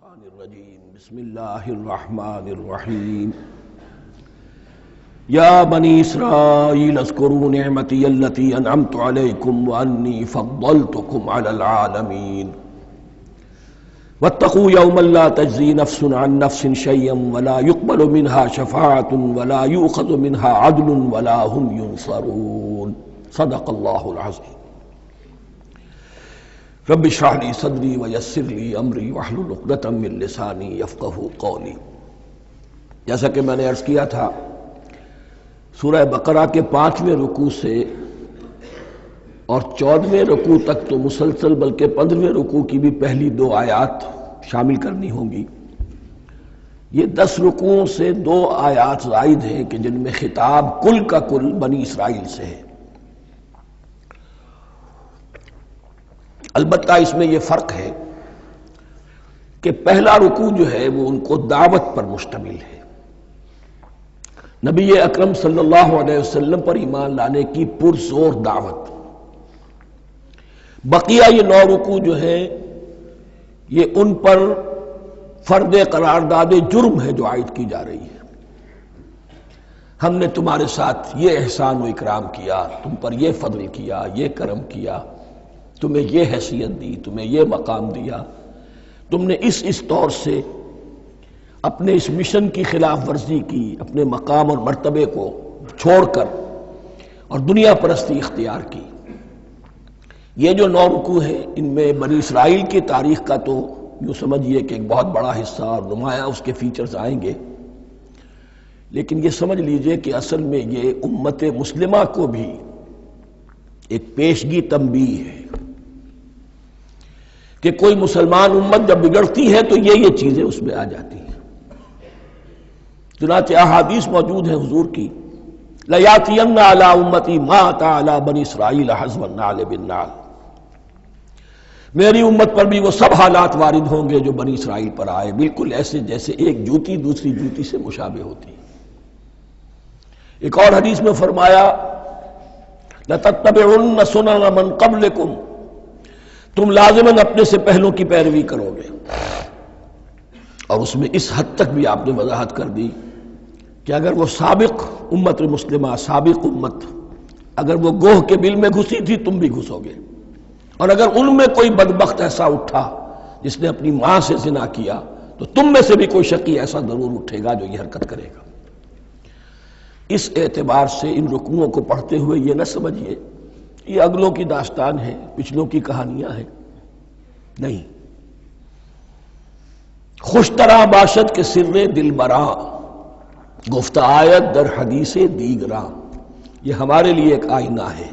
الشیطان الرجیم بسم اللہ الرحمن الرحیم یا بنی اسرائیل اذکروا نعمتی التی انعمت علیکم وانی فضلتکم علی العالمین واتقوا یوما لا تجزی نفس عن نفس شیئا ولا يقبل منها شفاعة ولا یؤخذ منها عدل ولا هم ینصرون صدق اللہ العظیم رب اشرح لی صدری ویسر لی امری واحلل عقدۃ من لسانی یفقہوا قولی۔ جیسا کہ میں نے عرض کیا تھا، سورہ بقرہ کے 5ویں رکوع سے اور 14ویں رکوع تک تو مسلسل، بلکہ 15ویں رکوع کی بھی پہلی 2 آیات شامل کرنی ہوں گی۔ یہ 10 رکوعوں سے 2 آیات زائد ہیں کہ جن میں خطاب کل کا کل بنی اسرائیل سے ہے۔ البتہ اس میں یہ فرق ہے کہ پہلا رکوع جو ہے وہ ان کو دعوت پر مشتمل ہے، نبی اکرم صلی اللہ علیہ وسلم پر ایمان لانے کی پرزور دعوت۔ بقیہ یہ 9 رکوع جو ہیں یہ ان پر فرد قرارداد جرم ہے جو عائد کی جا رہی ہے۔ ہم نے تمہارے ساتھ یہ احسان و اکرام کیا، تم پر یہ فضل کیا، یہ کرم کیا، تمہیں یہ حیثیت دی، تمہیں یہ مقام دیا، تم نے اس طور سے اپنے اس مشن کی خلاف ورزی کی، اپنے مقام اور مرتبے کو چھوڑ کر اور دنیا پرستی اختیار کی۔ یہ جو 9 رکوع ہیں ان میں بنی اسرائیل کی تاریخ کا تو یوں سمجھیے کہ ایک بہت بڑا حصہ اور نمایاں اس کے فیچرز آئیں گے، لیکن یہ سمجھ لیجئے کہ اصل میں یہ امت مسلمہ کو بھی ایک پیشگی تنبیہ ہے کہ کوئی مسلمان امت جب بگڑتی ہے تو یہ چیزیں اس میں آ جاتی ہیں۔ چنانچہ احادیث موجود ہیں حضور کی، لَيَأْتِيَنَّ عَلَىٰ أُمَّتِي مَا أَتَىٰ عَلَىٰ بَنِي إِسْرَائِيلَ حَذْوَ النَّعْلِ بِالنَّعْلِ، میری امت پر بھی وہ سب حالات وارد ہوں گے جو بنی اسرائیل پر آئے، بالکل ایسے جیسے ایک جوتی دوسری جوتی سے مشابہ ہوتی ہے۔ ایک اور حدیث میں فرمایا لَتَتَّبِعُنَّ سُنَنَ مَنْ قَبْلِكُمْ، تم لازماً اپنے سے پہلوں کی پیروی کرو گے۔ اور اس میں اس حد تک بھی آپ نے وضاحت کر دی کہ اگر وہ سابق امت مسلمہ، سابق امت، اگر وہ گوہ کے بل میں گھسی تھی تم بھی گھسو گے، اور اگر ان میں کوئی بدبخت ایسا اٹھا جس نے اپنی ماں سے زنا کیا تو تم میں سے بھی کوئی شقی ایسا ضرور اٹھے گا جو یہ حرکت کرے گا۔ اس اعتبار سے ان رکوعوں کو پڑھتے ہوئے یہ نہ سمجھیے یہ اگلوں کی داستان ہے، پچھلوں کی کہانیاں ہیں، نہیں۔ خوش طرح باشد کے سر دل براں، گفت آیت در حدیث دیگراں، یہ ہمارے لیے ایک آئینہ ہے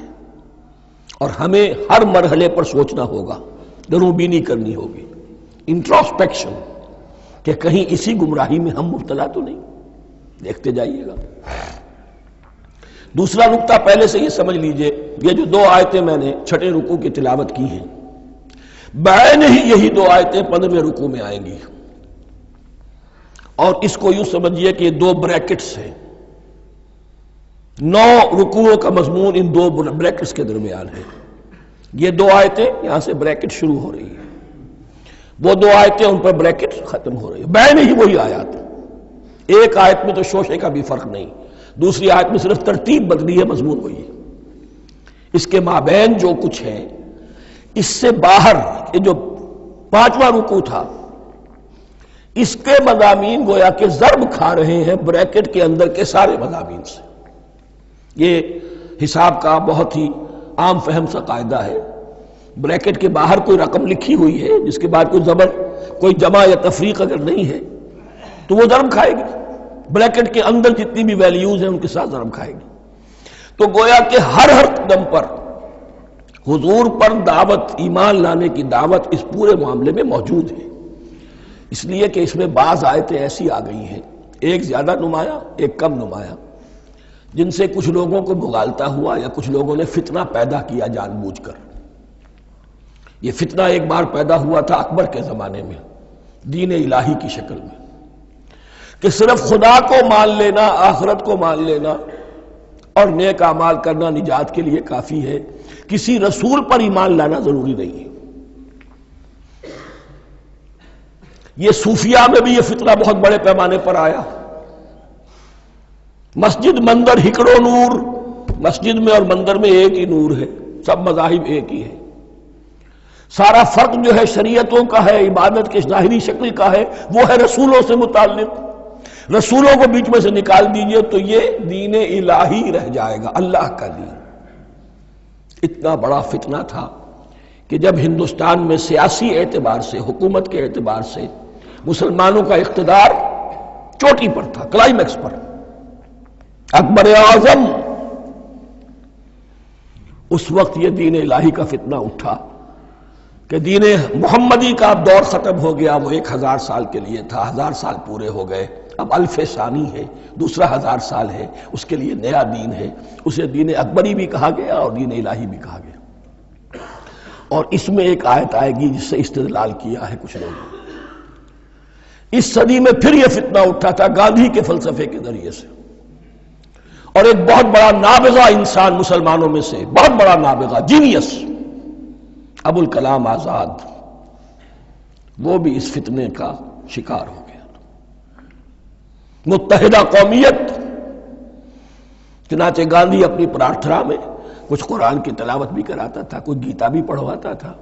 اور ہمیں ہر مرحلے پر سوچنا ہوگا، دروں بینی کرنی ہوگی، انٹروسپیکشن، کہ کہیں اسی گمراہی میں ہم مبتلا تو نہیں۔ دیکھتے جائیے گا۔ دوسرا نقطہ پہلے سے یہ سمجھ لیجئے، یہ جو 2 آیتیں میں نے 6 رکوع کی تلاوت کی ہیں، بعین ہی یہی 2 آیتیں 15ویں رکوع میں آئیں گی، اور اس کو یوں سمجھیے کہ یہ 2 بریکٹس ہیں۔ 9 رکوعوں کا مضمون ان 2 بریکٹس کے درمیان ہے۔ یہ 2 آیتیں یہاں سے بریکٹ شروع ہو رہی ہیں، وہ 2 آیتیں ان پر بریکٹ ختم ہو رہی ہیں، بعین ہی وہی آیات۔ ایک آیت میں تو شوشے کا بھی فرق نہیں، دوسری آیت میں صرف ترتیب بدلی ہے، مضمون وہی ہے۔ اس کے مابین جو کچھ ہے، اس سے باہر یہ جو 5واں رکوع تھا، اس کے مضامین گویا کہ ضرب کھا رہے ہیں بریکٹ کے اندر کے سارے مضامین سے۔ یہ حساب کا بہت ہی عام فہم سا قاعدہ ہے، بریکٹ کے باہر کوئی رقم لکھی ہوئی ہے جس کے بعد کوئی زبر، کوئی جمع یا تفریق اگر نہیں ہے تو وہ ضرب کھائے گی، بریکٹ کے اندر جتنی بھی ویلیوز ہیں ان کے ساتھ ضرب کھائے گی۔ تو گویا کہ ہر قدم پر حضور پر دعوت، ایمان لانے کی دعوت اس پورے معاملے میں موجود ہے، اس لیے کہ اس میں بعض آیتیں ایسی آ گئی ہیں، ایک زیادہ نمایاں ایک کم نمایاں، جن سے کچھ لوگوں کو بغالتا ہوا یا کچھ لوگوں نے فتنہ پیدا کیا جان بوجھ کر۔ یہ فتنہ ایک بار پیدا ہوا تھا اکبر کے زمانے میں، دین الہی کی شکل میں، کہ صرف خدا کو مان لینا، آخرت کو مان لینا اور نیک اعمال کرنا نجات کے لیے کافی ہے، کسی رسول پر ایمان لانا ضروری نہیں ہے۔ یہ صوفیہ میں بھی یہ فتنہ بہت بڑے پیمانے پر آیا. مسجد مندر ہکڑو نور، مسجد میں اور مندر میں ایک ہی نور ہے، سب مذاہب ایک ہی ہے. سارا فرق جو ہے شریعتوں کا ہے، عبادت کے ظاہری شکل کا ہے، وہ ہے رسولوں سے متعلق. رسولوں کو بیچ میں سے نکال دیجئے تو یہ دین الہی رہ جائے گا، اللہ کا دین. اتنا بڑا فتنہ تھا کہ جب ہندوستان میں سیاسی اعتبار سے، حکومت کے اعتبار سے مسلمانوں کا اقتدار چوٹی پر تھا، کلائمیکس پر، اکبر اعظم، اس وقت یہ دین الہی کا فتنہ اٹھا کہ دین محمدی کا اب دور ختم ہو گیا. وہ 1000 سال کے لیے تھا، 1000 سال پورے ہو گئے، اب الف ثانی ہے، دوسرا 1000 سال ہے، اس کے لیے نیا دین ہے. اسے دین اکبری بھی کہا گیا اور دین الہی بھی کہا گیا. اور اس میں ایک آیت آئے گی جس سے استدلال کیا ہے کچھ لوگوں. اس صدی میں پھر یہ فتنہ اٹھا تھا گاندھی کے فلسفے کے ذریعے سے، اور ایک بہت بڑا نابغہ انسان مسلمانوں میں سے، بہت بڑا نابغہ، جینیس، ابو الکلام آزاد، وہ بھی اس فتنے کا شکار ہو گیا. متحدہ قومیت. چنانچہ گاندھی اپنی پرارتھنا میں کچھ قرآن کی تلاوت بھی کراتا تھا، کچھ گیتا بھی پڑھواتا تھا،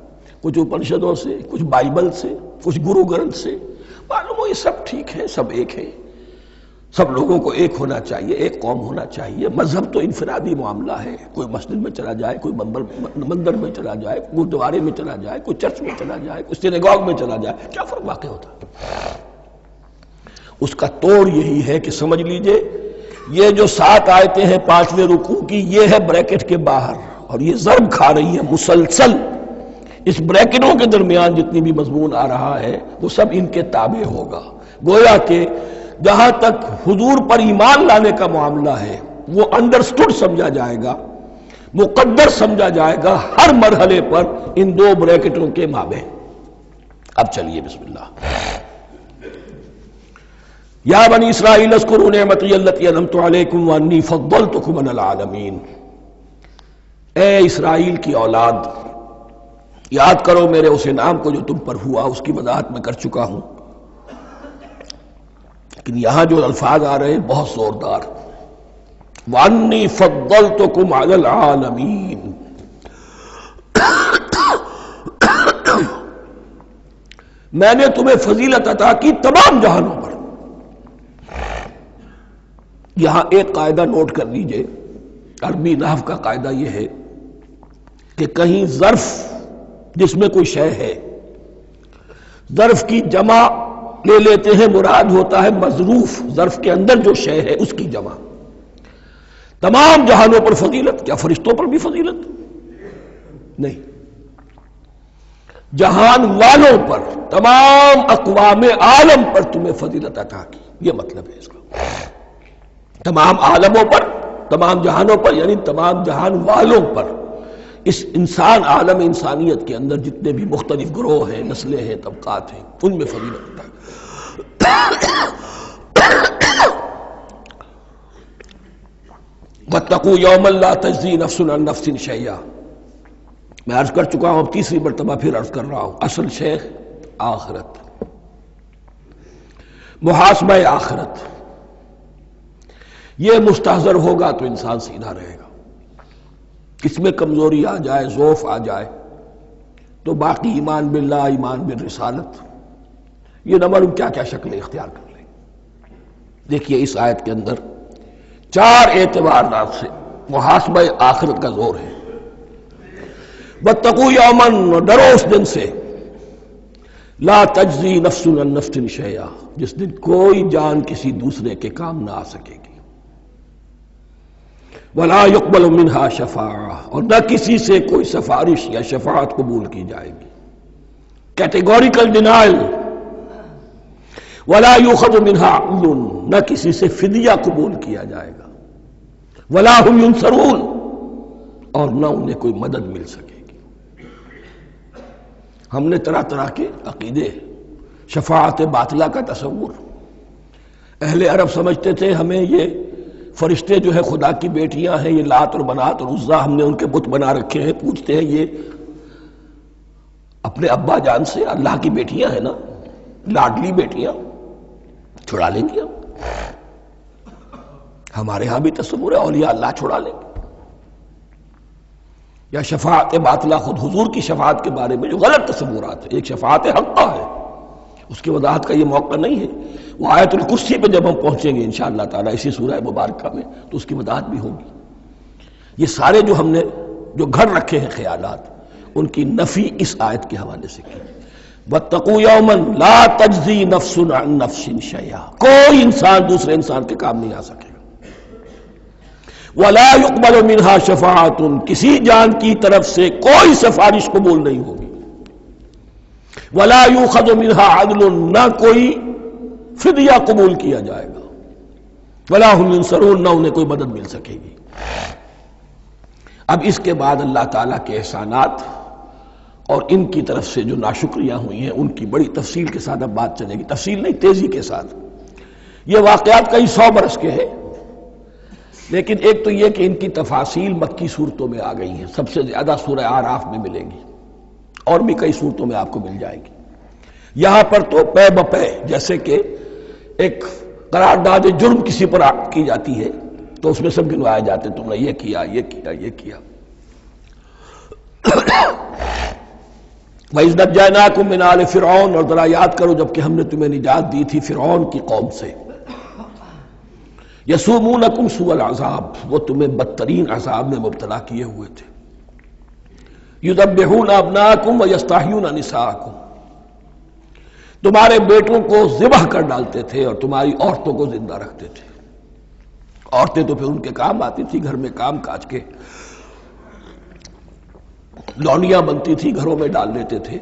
کچھ اپنشدوں سے، کچھ بائبل سے، کچھ گرو گرنتھ سے. معلوم ہو یہ سب ٹھیک ہے، سب ایک ہے، سب لوگوں کو ایک ہونا چاہیے، ایک قوم ہونا چاہیے. مذہب تو انفرادی معاملہ ہے، کوئی مسجد میں چلا جائے، کوئی مندر میں چلا جائے، گردوارے میں چلا جائے، کوئی چرچ میں چلا جائے، کوئی سینیگاگ میں چلا جائے، کیا فرق واقع ہوتا ہے؟ اس کا توڑ یہی ہے کہ سمجھ لیجئے یہ جو 7 آیتیں ہیں 5ویں رکوع کی، یہ ہے بریکٹ کے باہر، اور یہ ضرب کھا رہی ہے مسلسل. اس بریکٹوں کے درمیان جتنی بھی مضمون آ رہا ہے وہ سب ان کے تابع ہوگا. گویا کہ جہاں تک حضور پر ایمان لانے کا معاملہ ہے وہ انڈرسٹوڈ سمجھا جائے گا، مقدر سمجھا جائے گا ہر مرحلے پر ان 2 بریکٹوں کے مابین. اب چلیے بسم اللہ. یا بنی اسرائیل اذکروا نعمتی التی انعمت علیکم وانی فضلتکم علی العالمین. اے اسرائیل کی اولاد، یاد کرو میرے اس انعام کو جو تم پر ہوا. اس کی وضاحت میں کر چکا ہوں، لیکن یہاں جو الفاظ آ رہے ہیں بہت زوردار. وانی فضلتکم علی العالمین. میں نے تمہیں فضیلت عطا کی تمام جہانوں پر. یہاں ایک قاعدہ نوٹ کر لیجئے، عربی نحو کا قاعدہ یہ ہے کہ کہیں ظرف جس میں کوئی شے ہے، ظرف کی جمع لے لیتے ہیں، مراد ہوتا ہے مظروف، ظرف کے اندر جو شے ہے اس کی جمع. تمام جہانوں پر فضیلت، کیا فرشتوں پر بھی فضیلت؟ نہیں، جہان والوں پر، تمام اقوام عالم پر تمہیں فضیلت عطا کی، یہ مطلب ہے اس کا. تمام عالموں پر، تمام جہانوں پر، یعنی تمام جہان والوں پر. اس انسان عالم انسانیت کے اندر جتنے بھی مختلف گروہ ہیں، نسلیں ہیں، طبقات ہیں، ان میں فضیلت عطا. واتقوا یوما لا تجزی نفس عن نفس شیئا. میں عرض کر چکا ہوں، اب تیسری مرتبہ پھر عرض کر رہا ہوں، اصل شیخ آخرت، محاسبہ آخرت. یہ مستحضر ہوگا تو انسان سیدھا رہے گا. اس میں کمزوری آ جائے، ضعف آ جائے تو باقی ایمان باللہ، ایمان بالرسالت، یہ نہ معلوم کیا کیا شکلیں اختیار کر لیں. دیکھیے اس آیت کے اندر 4 اعتبارات سے محاسبہ آخرت کا زور ہے. واتقوا یوما، ڈرو اس دن سے، لا تجزی نفس عن نفس شیئا، جس دن کوئی جان کسی دوسرے کے کام نہ آ سکے گی. ولا يقبل منها شفاعہ، اور نہ کسی سے کوئی سفارش یا شفاعت قبول کی جائے گی. Categorical denial. ولا يؤخذ منها عدل، نہ کسی سے فدیہ قبول کیا جائے گا. ولا هم ينصرون، اور نہ انہیں کوئی مدد مل سکے گی. ہم نے طرح طرح کے عقیدے، شفاعت باطلہ کا تصور. اہل عرب سمجھتے تھے ہمیں یہ فرشتے جو ہے خدا کی بیٹیاں ہیں، یہ لات اور منات اور عزا ہم نے ان کے بت بنا رکھے ہیں. پوچھتے ہیں یہ اپنے ابا جان سے اللہ کی بیٹیاں ہیں نا، لاڈلی بیٹیاں چھڑا لیں گے ہمارے ہاں بھی تصور ہے اولیاء اللہ چھڑا لیں گے. یا شفاعت باطلہ، خود حضور کی شفاعت کے بارے میں جو غلط تصورات ہیں. ایک شفاعت حقہ ہے، اس کی وضاحت کا یہ موقع نہیں ہے. وہ آیت الکرسی پہ جب ہم پہنچیں گے انشاءاللہ تعالیٰ اسی سورہ مبارکہ میں تو اس کی وضاحت بھی ہوگی. یہ سارے جو ہم نے جو گھڑ رکھے ہیں خیالات، ان کی نفی اس آیت کے حوالے سے کی. وَاتَّقُوا يَوْمًا لَا تَجْزِي نَفْسٌ عَن نَفْسٍ شَيْئًا، کوئی انسان دوسرے انسان کے کام نہیں آ سکے گا. وَلَا يُقْبَلُ مِنْهَا شَفَاعَةٌ، کسی جان کی طرف سے کوئی سفارش قبول نہیں ہوگی. وَلَا يُؤْخَذُ مِنْهَا عَدْلٌ، نہ کوئی فدیہ قبول کیا جائے گا. وَلَا هُمْ يُنصَرُونَ، نہ انہیں کوئی مدد مل سکے گی. اب اس کے بعد اللہ تعالیٰ کے احسانات اور ان کی طرف سے جو ناشکریاں ہوئی ہیں ان کی بڑی تفصیل کے ساتھ اب بات چلے گی. تفصیل نہیں، تیزی کے ساتھ. یہ واقعات کئی 100 برس کے ہیں، لیکن ایک تو یہ کہ ان کی تفاصیل مکی صورتوں میں آ گئی ہیں. سب سے زیادہ سورہ اعراف میں ملے گی، اور بھی کئی صورتوں میں آپ کو مل جائے گی. یہاں پر تو پے بپے، جیسے کہ ایک قرارداد جرم کسی پر کی جاتی ہے تو اس میں سب گنوائے جاتے ہیں، تم نے یہ کیا یہ کیا یہ کیا. وَإِذْ نَجَّيْنَاكُم مِّنْ آلِ فِرْعَوْنَ، اور ذرا یاد کرو جب کہ ہم نے تمہیں نجات دی تھی فرعون کی قوم سے. یسومونکم سوء العذاب، وہ تمہیں بدترین عذاب میں مبتلا کیے ہوئے تھے. یذبحون ابناءکم ویستحیون نساءکم، تمہارے بیٹوں کو ذبح کر ڈالتے تھے اور تمہاری عورتوں کو زندہ رکھتے تھے. عورتیں تو پھر ان کے کام آتی تھی، گھر میں کام کاج کے لونیاں بنتی تھی، گھروں میں ڈال لیتے تھے.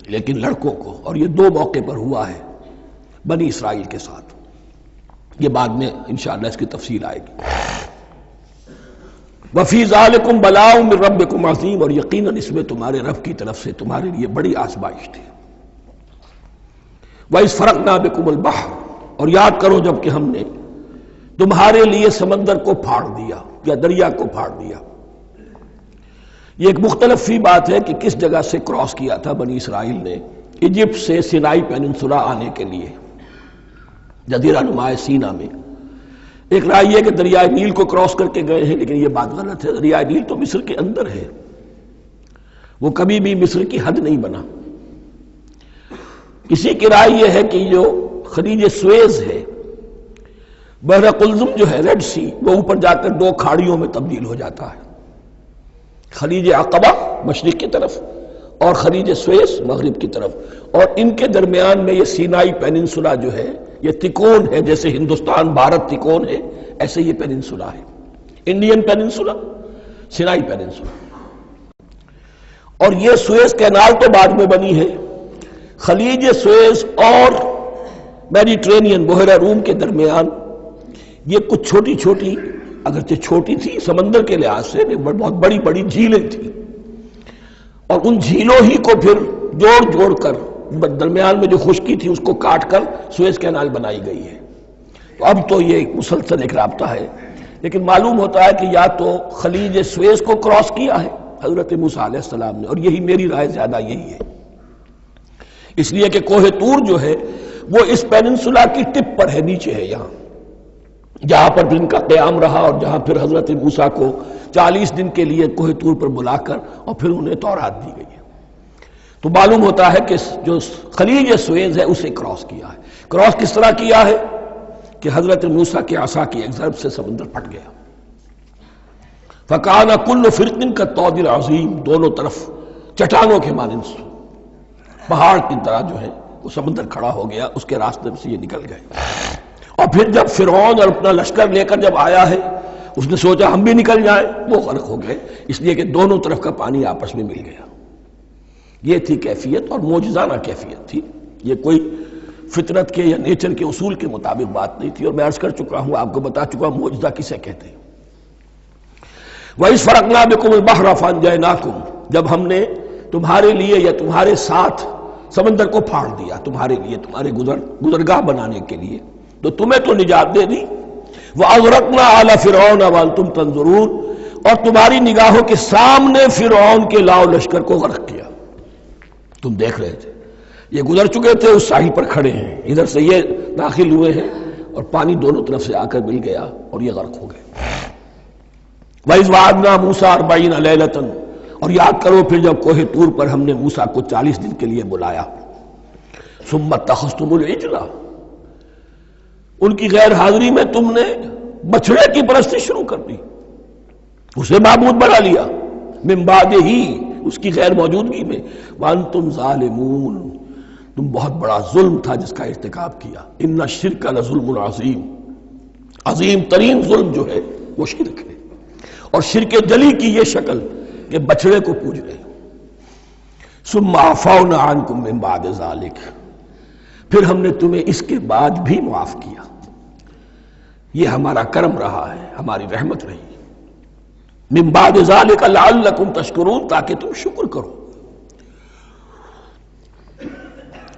لیکن لڑکوں کو، اور یہ 2 موقع پر ہوا ہے بنی اسرائیل کے ساتھ، یہ بعد میں انشاءاللہ اس کی تفصیل آئے گی. وَفِي ذَلِكُمْ بَلَاءٌ مِّن رَبِّكُمْ عَظِيمٌ، اور یقیناً اس میں تمہارے رب کی طرف سے تمہارے لیے بڑی آزمائش تھی. وَإِذْ فَرَقْنَا بِكُمُ الْبَحْرَ، اور یاد کرو جب کہ ہم نے تمہارے لیے سمندر کو پھاڑ دیا یا دریا کو پھاڑ دیا. یہ ایک مختلف فی بات ہے کہ کس جگہ سے کراس کیا تھا بنی اسرائیل نے ایجپٹ سے سینائی پیننسولا آنے کے لیے، جزیرہ نما سینا میں. ایک رائے یہ کہ دریائے نیل کو کراس کر کے گئے ہیں، لیکن یہ بات غلط ہے. دریائے نیل تو مصر کے اندر ہے، وہ کبھی بھی مصر کی حد نہیں بنا. کسی کی رائے یہ ہے کہ جو خلیج سویز ہے، بحر قلزم جو ہے ریڈ سی، وہ اوپر جا کر 2 کھاڑیوں میں تبدیل ہو جاتا ہے. خلیج عقبہ مشرق کی طرف اور خلیج سویز مغرب کی طرف، اور ان کے درمیان میں یہ سینائی پیننسولا جو ہے یہ تکون ہے. جیسے ہندوستان بھارت تکون ہے، ایسے یہ پیننسولا ہے، انڈین پیننسولا، سینائی پیننسولا. اور یہ سویز کینال تو بعد میں بنی ہے. خلیج سویز اور میڈیٹرینین بحیرہ روم کے درمیان یہ کچھ چھوٹی چھوٹی، اگرچہ چھوٹی تھی سمندر کے لحاظ سے، بہت بڑی بڑی جھیلیں تھیں، اور ان جھیلوں ہی کو پھر جوڑ جوڑ کر درمیان میں جو خشکی تھی اس کو کاٹ کر سویز کینال بنائی گئی ہے. تو اب تو یہ ایک مسلسل ایک رابطہ ہے، لیکن معلوم ہوتا ہے کہ یا تو خلیج سویز کو کراس کیا ہے حضرت موسیٰ علیہ السلام نے، اور یہی میری رائے زیادہ یہی ہے، اس لیے کہ کوہ طور جو ہے وہ اس پیننسولا کی ٹپ پر ہے، نیچے ہے یہاں، جہاں پر جن کا قیام رہا اور جہاں پھر حضرت موسیٰ کو 40 دن کے لیے کوہ طور پر بلا کر اور پھر انہیں تورات دی گئی ہے. تو معلوم ہوتا ہے کہ جو خلیج سویز ہے اسے کراس کیا ہے. کراس کس طرح کیا ہے کہ حضرت موسیٰ کے عصا کی ایک ضرب سے سمندر پھٹ گیا. فَكَانَ كُلُّ فِرْقٍ كَالطَّوْدِ الْعَظِيمِ، دونوں طرف چٹانوں کے مانند پہاڑ کی طرح جو ہے وہ سمندر کھڑا ہو گیا، اس کے راستے سے یہ نکل گئے. اور پھر جب فرعون اور اپنا لشکر لے کر جب آیا ہے، اس نے سوچا ہم بھی نکل جائیں، وہ غرق ہو گئے، اس لیے کہ دونوں طرف کا پانی آپس میں مل گیا. یہ تھی کیفیت، اور معجزانہ کیفیت تھی. یہ کوئی فطرت کے یا نیچر کے اصول کے مطابق بات نہیں تھی، اور میں عرض کر چکا ہوں، آپ کو بتا چکا ہوں معجزہ کسے کہتے ہیں. وَإِذْ فَرَقْنَا بِكُمُ الْبَحْرَ فَأَنْجَيْنَاكُمْ، جب ہم نے تمہارے لیے یا تمہارے ساتھ سمندر کو پھاڑ دیا، تمہارے لیے، تمہارے گزرگاہ بنانے کے لیے، تو تمہیں تو نجات دے دی. وَأَغْرَقْنَا آلَ فِرْعَوْنَ وَأَنْتُمْ تَنْظُرُونَ، اور تمہاری نگاہوں کے سامنے فرعون کے لاؤ لشکر کو غرق کیا، تم دیکھ رہے تھے. یہ گزر چکے تھے، اس ساحل پر کھڑے ہیں، ادھر سے یہ داخل ہوئے ہیں اور پانی دونوں طرف سے آ کر مل گیا اور یہ غرق ہو گئے۔ وَإِذْ وَعَدْنَا مُوسَىٰ 40 لَيْلَةً، اور یاد کرو پھر جب کوہ طور پر ہم نے موسیٰ کو 40 دن کے لیے بلایا۔ ثُمَّ اتَّخَذْتُمُ الْعِجْلَ، ان کی غیر حاضری میں تم نے بچڑے کی پرستی شروع کر دی، اسے معبود بنا لیا، من بعدہ، اس کی غیر موجودگی میں، وَأَنْتُمْ ظَالِمُونَ، تم بہت بڑا ظلم تھا جس کا ارتکاب کیا۔ ان الشرک لظلم عظیم، عظیم ترین ظلم جو ہے وہ شرک ہے، اور شرک جلی کی یہ شکل کہ بچڑے کو پوج رہے۔ ثم عفونا عنکم من بعد ذلک، پھر ہم نے تمہیں اس کے بعد بھی معاف کیا، یہ ہمارا کرم رہا ہے، ہماری رحمت رہی۔ من بعد ذلک لعلکم تشکرون، تاکہ تم شکر کرو۔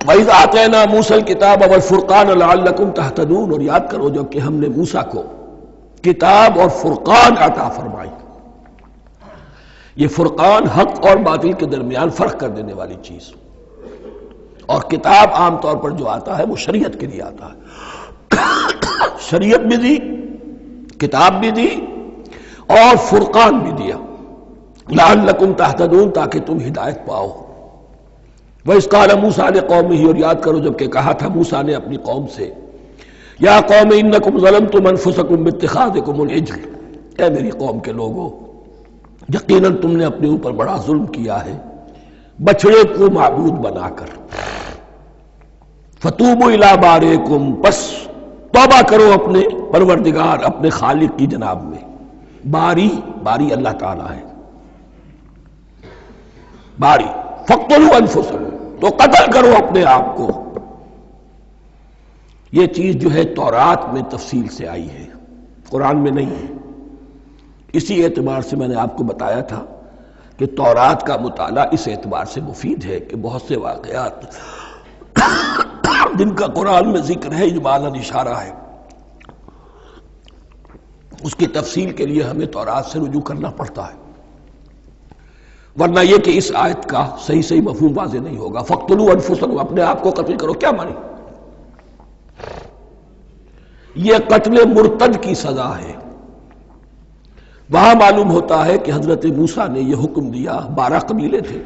وَإِذْ آتَيْنَا مُوسَى الْكِتَابَ وَالْفُرْقَانَ لَعَلَّكُمْ تَهْتَدُونَ، اور یاد کرو جب کہ ہم نے موسیٰ کو کتاب اور فرقان عطا فرمائی۔ یہ فرقان حق اور باطل کے درمیان فرق کر دینے والی چیز، اور کتاب عام طور پر جو آتا ہے وہ شریعت کے لیے آتا ہے، شریعت بھی دی، کتاب بھی دی، اور فرقان بھی دیا، لعلکم تہتدون، تاکہ تم ہدایت پاؤ۔ وَإِذْ قَالَ مُوسَىٰ لِقَوْمِهِ، اور یاد کرو جب کہ کہا تھا موسیٰ نے اپنی قوم سے، یا قوم انکم ظلمتم انفسکم باتخاذکم العجل، اے میری قوم کے لوگو، یقیناً تم نے اپنے اوپر بڑا ظلم کیا ہے بچڑے کو معبود بنا کر۔ فتوبوا الی بارئکم، پس توبہ کرو اپنے پروردگار، اپنے خالق کی جناب میں۔ باری، باری اللہ تعالیٰ ہے، باری۔ فاقتلوا انفسکم، تو قتل کرو اپنے آپ کو۔ یہ چیز جو ہے تورات میں تفصیل سے آئی ہے، قرآن میں نہیں ہے۔ اسی اعتبار سے میں نے آپ کو بتایا تھا کہ تورات کا مطالعہ اس اعتبار سے مفید ہے کہ بہت سے واقعات جن کا قرآن میں ذکر ہے، اجمالاً اشارہ ہے، اس کی تفصیل کے لیے ہمیں تورات سے رجوع کرنا پڑتا ہے، ورنہ یہ کہ اس آیت کا صحیح مفہوم واضح نہیں ہوگا۔ فاقتلوا انفسکم، اپنے آپ کو قتل کرو، کیا مانی؟ یہ قتل مرتد کی سزا ہے۔ وہاں معلوم ہوتا ہے کہ حضرت موسیٰ نے یہ حکم دیا، 12 قبیلے تھے،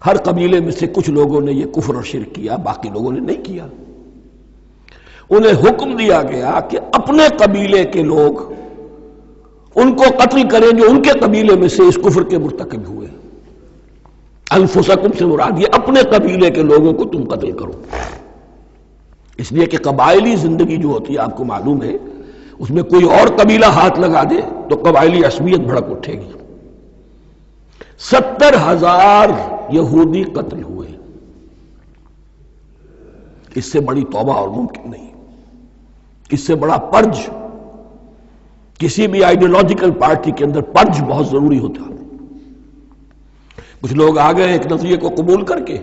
ہر قبیلے میں سے کچھ لوگوں نے یہ کفر اور شرک کیا، باقی لوگوں نے نہیں کیا۔ انہیں حکم دیا گیا کہ اپنے قبیلے کے لوگ ان کو قتل کریں جو ان کے قبیلے میں سے اس کفر کے مرتکب ہوئے۔ انفسکم سے مراد یہ اپنے قبیلے کے لوگوں کو تم قتل کرو، اس لیے کہ قبائلی زندگی جو ہوتی ہے آپ کو معلوم ہے، اس میں کوئی اور قبیلہ ہاتھ لگا دے تو قبائلی عصبیت بھڑک اٹھے گی۔ 70,000 یہودی قتل ہوئے، اس سے بڑی توبہ اور ممکن نہیں، اس سے بڑا پرج، کسی بھی آئیڈیولوجیکل پارٹی کے اندر پرج بہت ضروری ہوتا ہے۔ کچھ لوگ آ گئے ایک نظریے کو قبول کر کے،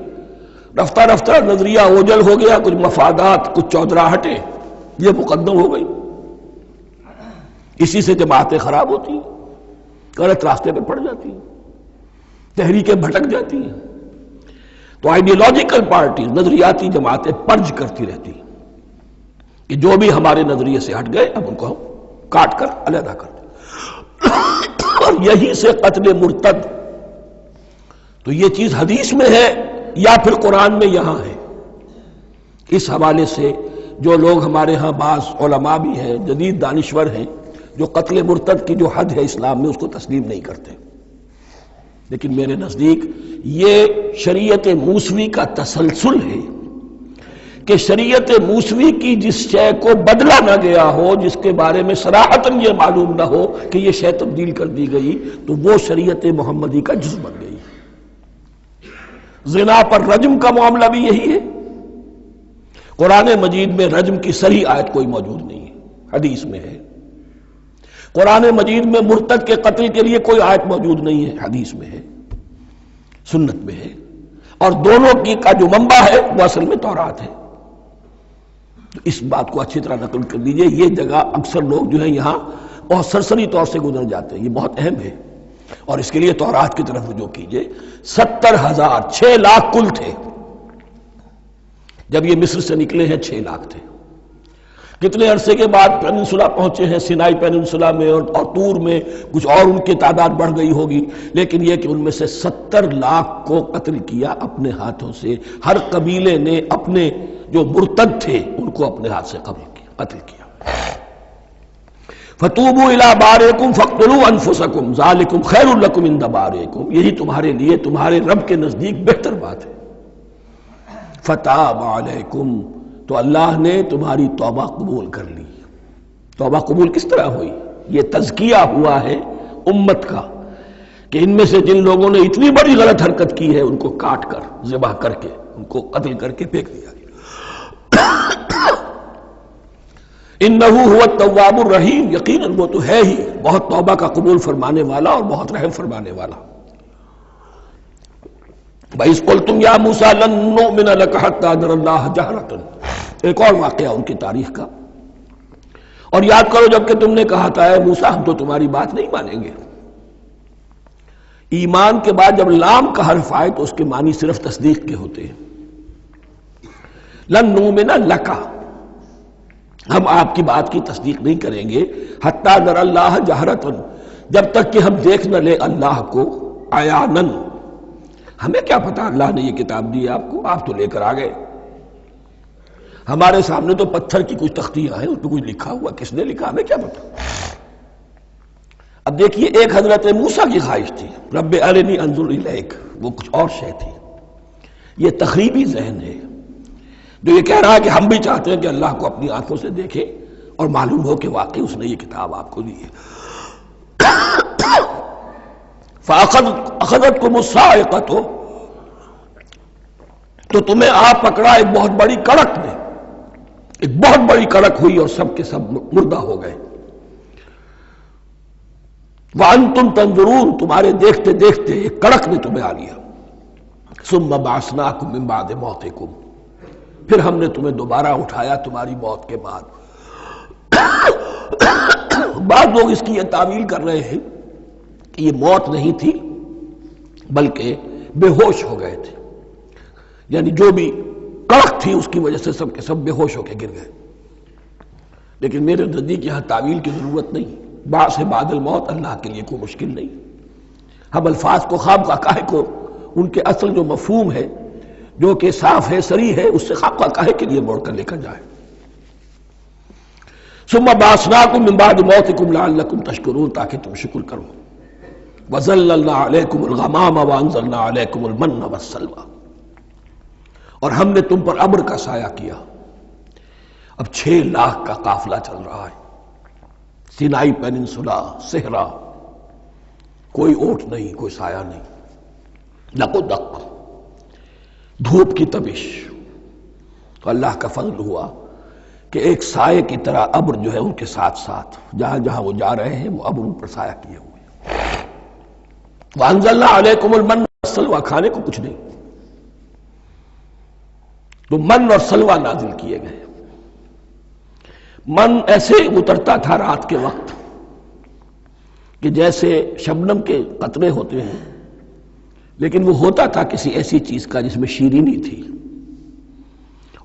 رفتہ رفتہ نظریہ اوجل ہو گیا، کچھ مفادات، کچھ چودراہٹیں یہ مقدم ہو گئی، اسی سے جماعتیں خراب ہوتی ہیں، غلط راستے پہ پڑ جاتی ہیں، تحریکیں بھٹک جاتی ہیں۔ تو آئیڈیولوجیکل پارٹی، نظریاتی جماعتیں پرج کرتی رہتی ہیں کہ جو بھی ہمارے نظریے سے ہٹ گئے اب ان کو ہم کاٹ کر علیحدہ کر دیں، اور یہی سے قتل مرتد۔ تو یہ چیز حدیث میں ہے یا پھر قرآن میں یہاں ہے، اس حوالے سے جو لوگ ہمارے ہاں بعض علماء بھی ہیں، جدید دانشور ہیں، جو قتل مرتد کی جو حد ہے اسلام میں اس کو تسلیم نہیں کرتے، لیکن میرے نزدیک یہ شریعت موسوی کا تسلسل ہے کہ شریعت موسوی کی جس شے کو بدلا نہ گیا ہو، جس کے بارے میں صراحتاً یہ معلوم نہ ہو کہ یہ شے تبدیل کر دی گئی، تو وہ شریعت محمدی کا جز بن گئی۔ زنا پر رجم کا معاملہ بھی یہی ہے، قرآن مجید میں رجم کی صریح آیت کوئی موجود نہیں ہے، حدیث میں ہے۔ قرآن مجید میں مرتد کے قتل کے لیے کوئی آیت موجود نہیں ہے، حدیث میں ہے، سنت میں ہے، اور دونوں کی کا جو منبع ہے وہ اصل میں تورات ہے۔ تو اس بات کو اچھی طرح نقل کر لیجئے، یہ جگہ اکثر لوگ جو ہیں یہاں بہت سرسری طور سے گزر جاتے ہیں، یہ بہت اہم ہے، اور اس کے لیے تورات کی طرف رجوع کیجئے۔ 70,000، 6 لاکھ کل تھے، جب یہ مصر سے نکلے ہیں 6 لاکھ تھے. کتنے عرصے کے بعد پیننسولا پہنچے ہیں، سینائی پیننسولا میں اور طور میں کچھ اور ان کی تعداد بڑھ گئی ہوگی، لیکن یہ کہ ان میں سے 70 لاکھ کو قتل کیا اپنے ہاتھوں سے. ہر قبیلے نے اپنے جو مرتد تھے ان کو اپنے ہاتھ سے قتل کیا. فَتُوبُوا إِلَىٰ بَارِئِكُمْ فَاقْتُلُوا أَنفُسَكُمْ ذَلِكُمْ خَيْرٌ لَكُمْ عِندَ بَارِئِكُمْ، یہی تمہارے لیے تمہارے رب کے نزدیک بہتر بات ہے. فَتَابَ عَلَيْكُمْ، تو اللہ نے تمہاری توبہ قبول کر لی. توبہ قبول کس طرح ہوئی؟ یہ تزکیہ ہوا ہے امت کا کہ ان میں سے جن لوگوں نے اتنی بڑی غلط حرکت کی ہے ان کو کاٹ کر، ذبح کر کے، ان کو قتل کر کے پھینک دیا گیا. انہ هو التواب الرحیم، یقیناً وہ تو ہے ہی بہت توبہ کا قبول فرمانے والا اور بہت رحم فرمانے والا. وَإِذْ قُلْتُمْ يَا مُوسَىٰ لَن نُّؤْمِنَ لَكَ حَتَّىٰ نَرَى اللَّهَ جَهْرَةً، ایک اور واقعہ ان کی تاریخ کا. اور یاد کرو جب کہ تم نے کہا تھا اے موسیٰ ہم تو تمہاری بات نہیں مانیں گے. ایمان کے بعد جب لام کا حرف آئے تو اس کے معنی صرف تصدیق کے ہوتے ہیں. لن نؤمن لک، ہم آپ کی بات کی تصدیق نہیں کریں گے، حتیٰ نر اللہ جہرتن، جب تک کہ ہم دیکھ نہ لیں اللہ کو عیانن. ہمیں کیا پتا اللہ نے یہ کتاب دی آپ کو، آپ تو لے کر آ گئے. ہمارے سامنے تو پتھر کی کچھ تختیاں ہیں، اس پہ کچھ لکھا ہوا، کس نے لکھا ہمیں کیا پتا. اب دیکھیے ایک حضرت موسیٰ کی خواہش تھی رب ارنی انظر الیک، وہ کچھ اور شے تھی. یہ تخریبی ذہن ہے جو یہ کہہ رہا ہے کہ ہم بھی چاہتے ہیں کہ اللہ کو اپنی آنکھوں سے دیکھیں اور معلوم ہو کہ واقعی اس نے یہ کتاب آپ کو دی ہے. فَأَخَذَتْكُمُ الصَّاعِقَةُ، تو تمہیں آپ پکڑا ایک بہت بڑی کڑک نے، ایک بہت بڑی کڑک ہوئی اور سب کے سب مردہ ہو گئے. وَأَنْتُمْ تَنظُرُونَ، تمہارے دیکھتے دیکھتے ایک کڑک نے تمہیں آ لیا. ثُمَّ بَعَثْنَاكُمْ مِنْ بَعْدِ مَوْتِكُمْ، پھر ہم نے تمہیں دوبارہ اٹھایا تمہاری موت کے بعد. بعض لوگ اس کی یہ تعویل کر رہے ہیں کہ یہ موت نہیں تھی بلکہ بے ہوش ہو گئے تھے، یعنی جو بھی کڑک تھی اس کی وجہ سے سب کے سب بے ہوش ہو کے گر گئے. لیکن میرے نزدیک یہاں تعویل کی ضرورت نہیں. بعد سے بعد الموت اللہ کے لیے کوئی مشکل نہیں. ہم الفاظ کو خواہ کاہے کو ان کے اصل جو مفہوم ہے جو کہ صاف ہے، صریح ہے، اس سے خواہ کاہے کے لیے موڑ کر لے کر جائے. ثم بعثناکم من بعد موتکم لعلکم تشکرون، تاکہ تم شکر کرو. وظللنا علیکم الغمام وانزلنا علیکم المن والسلوى، اور ہم نے تم پر ابر کا سایہ کیا. اب 6 لاکھ کا قافلہ چل رہا ہے، سینائی پیننسولا، صحرا، کوئی اوٹ نہیں، کوئی سایہ نہیں، دق و دق، دھوپ کی تبش. تو اللہ کا فضل ہوا کہ ایک سائے کی طرح ابر جو ہے ان کے ساتھ ساتھ جہاں جہاں وہ جا رہے ہیں وہ ابر ان پر سایہ کیے ہوئے. وَأَنزَلْنَا عَلَيْكُمُ الْمَنَّ وَالسَّلْوَىٰ، کھانے کو کچھ نہیں تو من اور سلوہ نازل کیے گئے. من ایسے اترتا تھا رات کے وقت کہ جیسے شبنم کے قطرے ہوتے ہیں، لیکن وہ ہوتا تھا کسی ایسی چیز کا جس میں شیرینی تھی،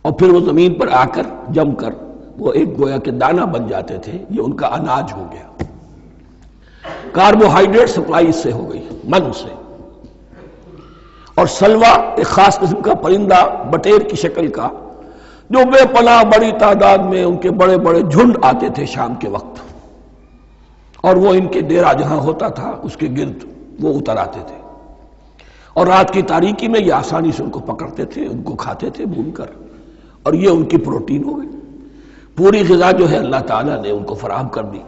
اور پھر وہ زمین پر آ کر جم کر وہ ایک گویا کے دانہ بن جاتے تھے. یہ ان کا اناج ہو گیا. کاربوہائیڈریٹ سپلائی اس سے ہو گئی، من سے. اور سلوہ ایک خاص قسم کا پرندہ بٹیر کی شکل کا جو بے پناہ بڑی تعداد میں ان کے بڑے بڑے جھنڈ آتے تھے شام کے وقت، اور وہ ان کے ڈیرا جہاں ہوتا تھا اس کے گرد وہ اتر آتے تھے، اور رات کی تاریکی میں یہ آسانی سے ان کو پکڑتے تھے، ان کو کھاتے تھے بھون کر، اور یہ ان کی پروٹین ہو گئی. پوری غذا جو ہے اللہ تعالیٰ نے ان کو فراہم کر دی.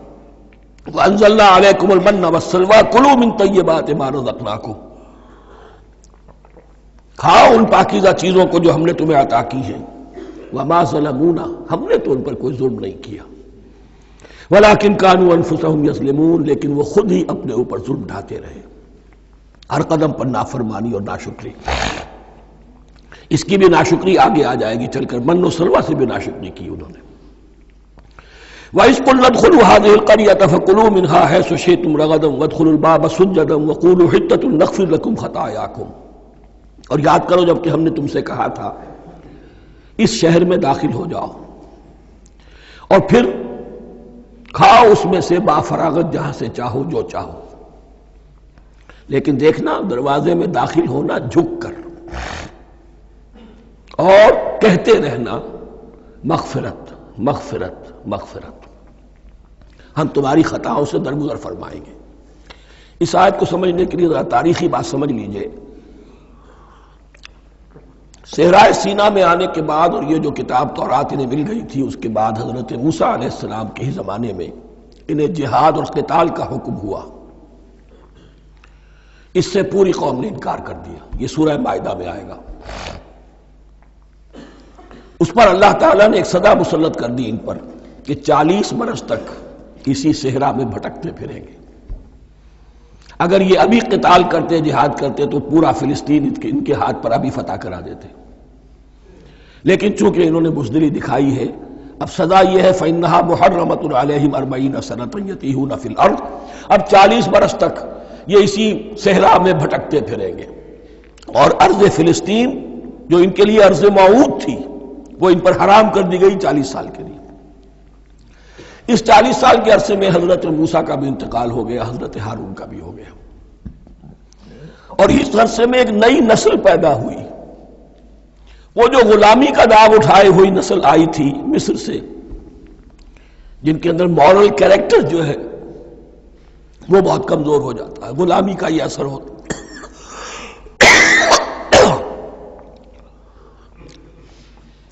وَأَنزَلْنَا عَلَيْكُمُ الْمَنَّ وَالسَّلْوَىٰ كُلُوا مِن طَيِّبَاتِ مَا رَزَقْنَاكُمْ، کھاؤ ان پاکیزہ چیزوں کو جو ہم نے تمہیں عطا کی ہیں. وَمَا ظَلَمُونَا، ہم نے تو ان پر کوئی ظلم نہیں کیا. وَلَٰكِن كَانُوا أَنفُسَهُمْ يَظْلِمُونَ، لیکن وہ خود ہی اپنے اوپر ظلم ڈھاتے رہے، ہر قدم پر نافرمانی اور ناشکری. اس کی بھی ناشکری آگے آ جائے گی چل کر، من و سلوہ سے بھی ناشکری کی انہوں نے. وَإِذْ قُلْنَا ادْخُلُوا هَٰذِهِ الْقَرْيَةَ فَكُلُوا مِنْهَا حَيْثُ شِئْتُمْ رَغَدًا وَادْخُلُوا الْبَابَ سُجَّدًا وَقُولُوا حِطَّةٌ نَغْفِرْ لَكُمْ خَطَايَاكُمْ. اور یاد کرو جب کہ ہم نے تم سے کہا تھا اس شہر میں داخل ہو جاؤ اور پھر کھاؤ اس میں سے بافراغت جہاں سے چاہو جو چاہو، لیکن دیکھنا دروازے میں داخل ہونا جھک کر اور کہتے رہنا مغفرت مغفرت مغفرت، ہم تمہاری خطاؤں سے درگزر فرمائیں گے۔ اس آیت کو سمجھنے کے لیے ذرا تاریخی بات سمجھ لیجئے۔ صحرائے سینا میں آنے کے بعد اور یہ جو کتاب تورات انہیں مل گئی تھی، اس کے بعد حضرت موسیٰ علیہ السلام کے ہی زمانے میں انہیں جہاد اور قتال کا حکم ہوا۔ اس سے پوری قوم نے انکار کر دیا، یہ سورہ مائدہ میں آئے گا۔ اس پر اللہ تعالیٰ نے ایک سزا مسلط کر دی ان پر کہ 40 برس تک اسی صحرا میں بھٹکتے پھریں گے۔ اگر یہ ابھی قتال کرتے، جہاد کرتے، تو پورا فلسطین ان کے ہاتھ پر ابھی فتح کرا دیتے، لیکن چونکہ انہوں نے بزدلی دکھائی ہے، اب سزا یہ ہے فَإِنَّهَا مُحَرَّمَةٌ عَلَيْهِمْ 40 سَنَةً يَتِيهُونَ فِي الْأَرْضِ، اب 40 برس تک یہ اسی صحرا میں بھٹکتے پھریں گے، اور ارض فلسطین جو ان کے لیے ارض موعود تھی وہ ان پر حرام کر دی گئی 40 سال کے لیے۔ اس 40 سال کے عرصے میں حضرت موسیٰ کا بھی انتقال ہو گیا، حضرت ہارون کا بھی ہو گیا، اور اس عرصے میں ایک نئی نسل پیدا ہوئی۔ وہ جو غلامی کا داغ اٹھائے ہوئی نسل آئی تھی مصر سے، جن کے اندر مورل کیریکٹر جو ہے وہ بہت کمزور ہو جاتا ہے، غلامی کا یہ اثر ہوتا ہے۔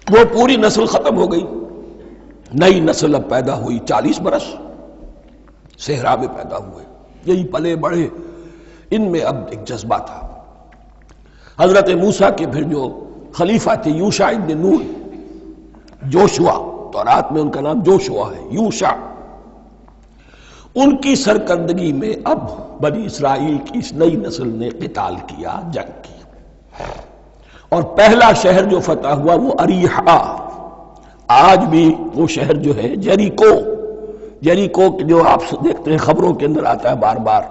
وہ پوری نسل ختم ہو گئی، نئی نسل اب پیدا ہوئی، 40 برس صحرا میں پیدا ہوئے، یہی پلے بڑھے، ان میں اب ایک جذبہ تھا۔ حضرت موسیٰ کے پھر جو خلیفہ تھے یوشع ابن نون، جوشوا، تورات میں ان کا نام جوشوا ہے، یوشع، ان کی سرکردگی میں اب بنی اسرائیل کی اس نئی نسل نے قتال کیا، جنگ کی، اور پہلا شہر جو فتح ہوا وہ اریحا۔ آج بھی وہ شہر جو ہے جیریکو جو آپ دیکھتے ہیں خبروں کے اندر آتا ہے بار بار،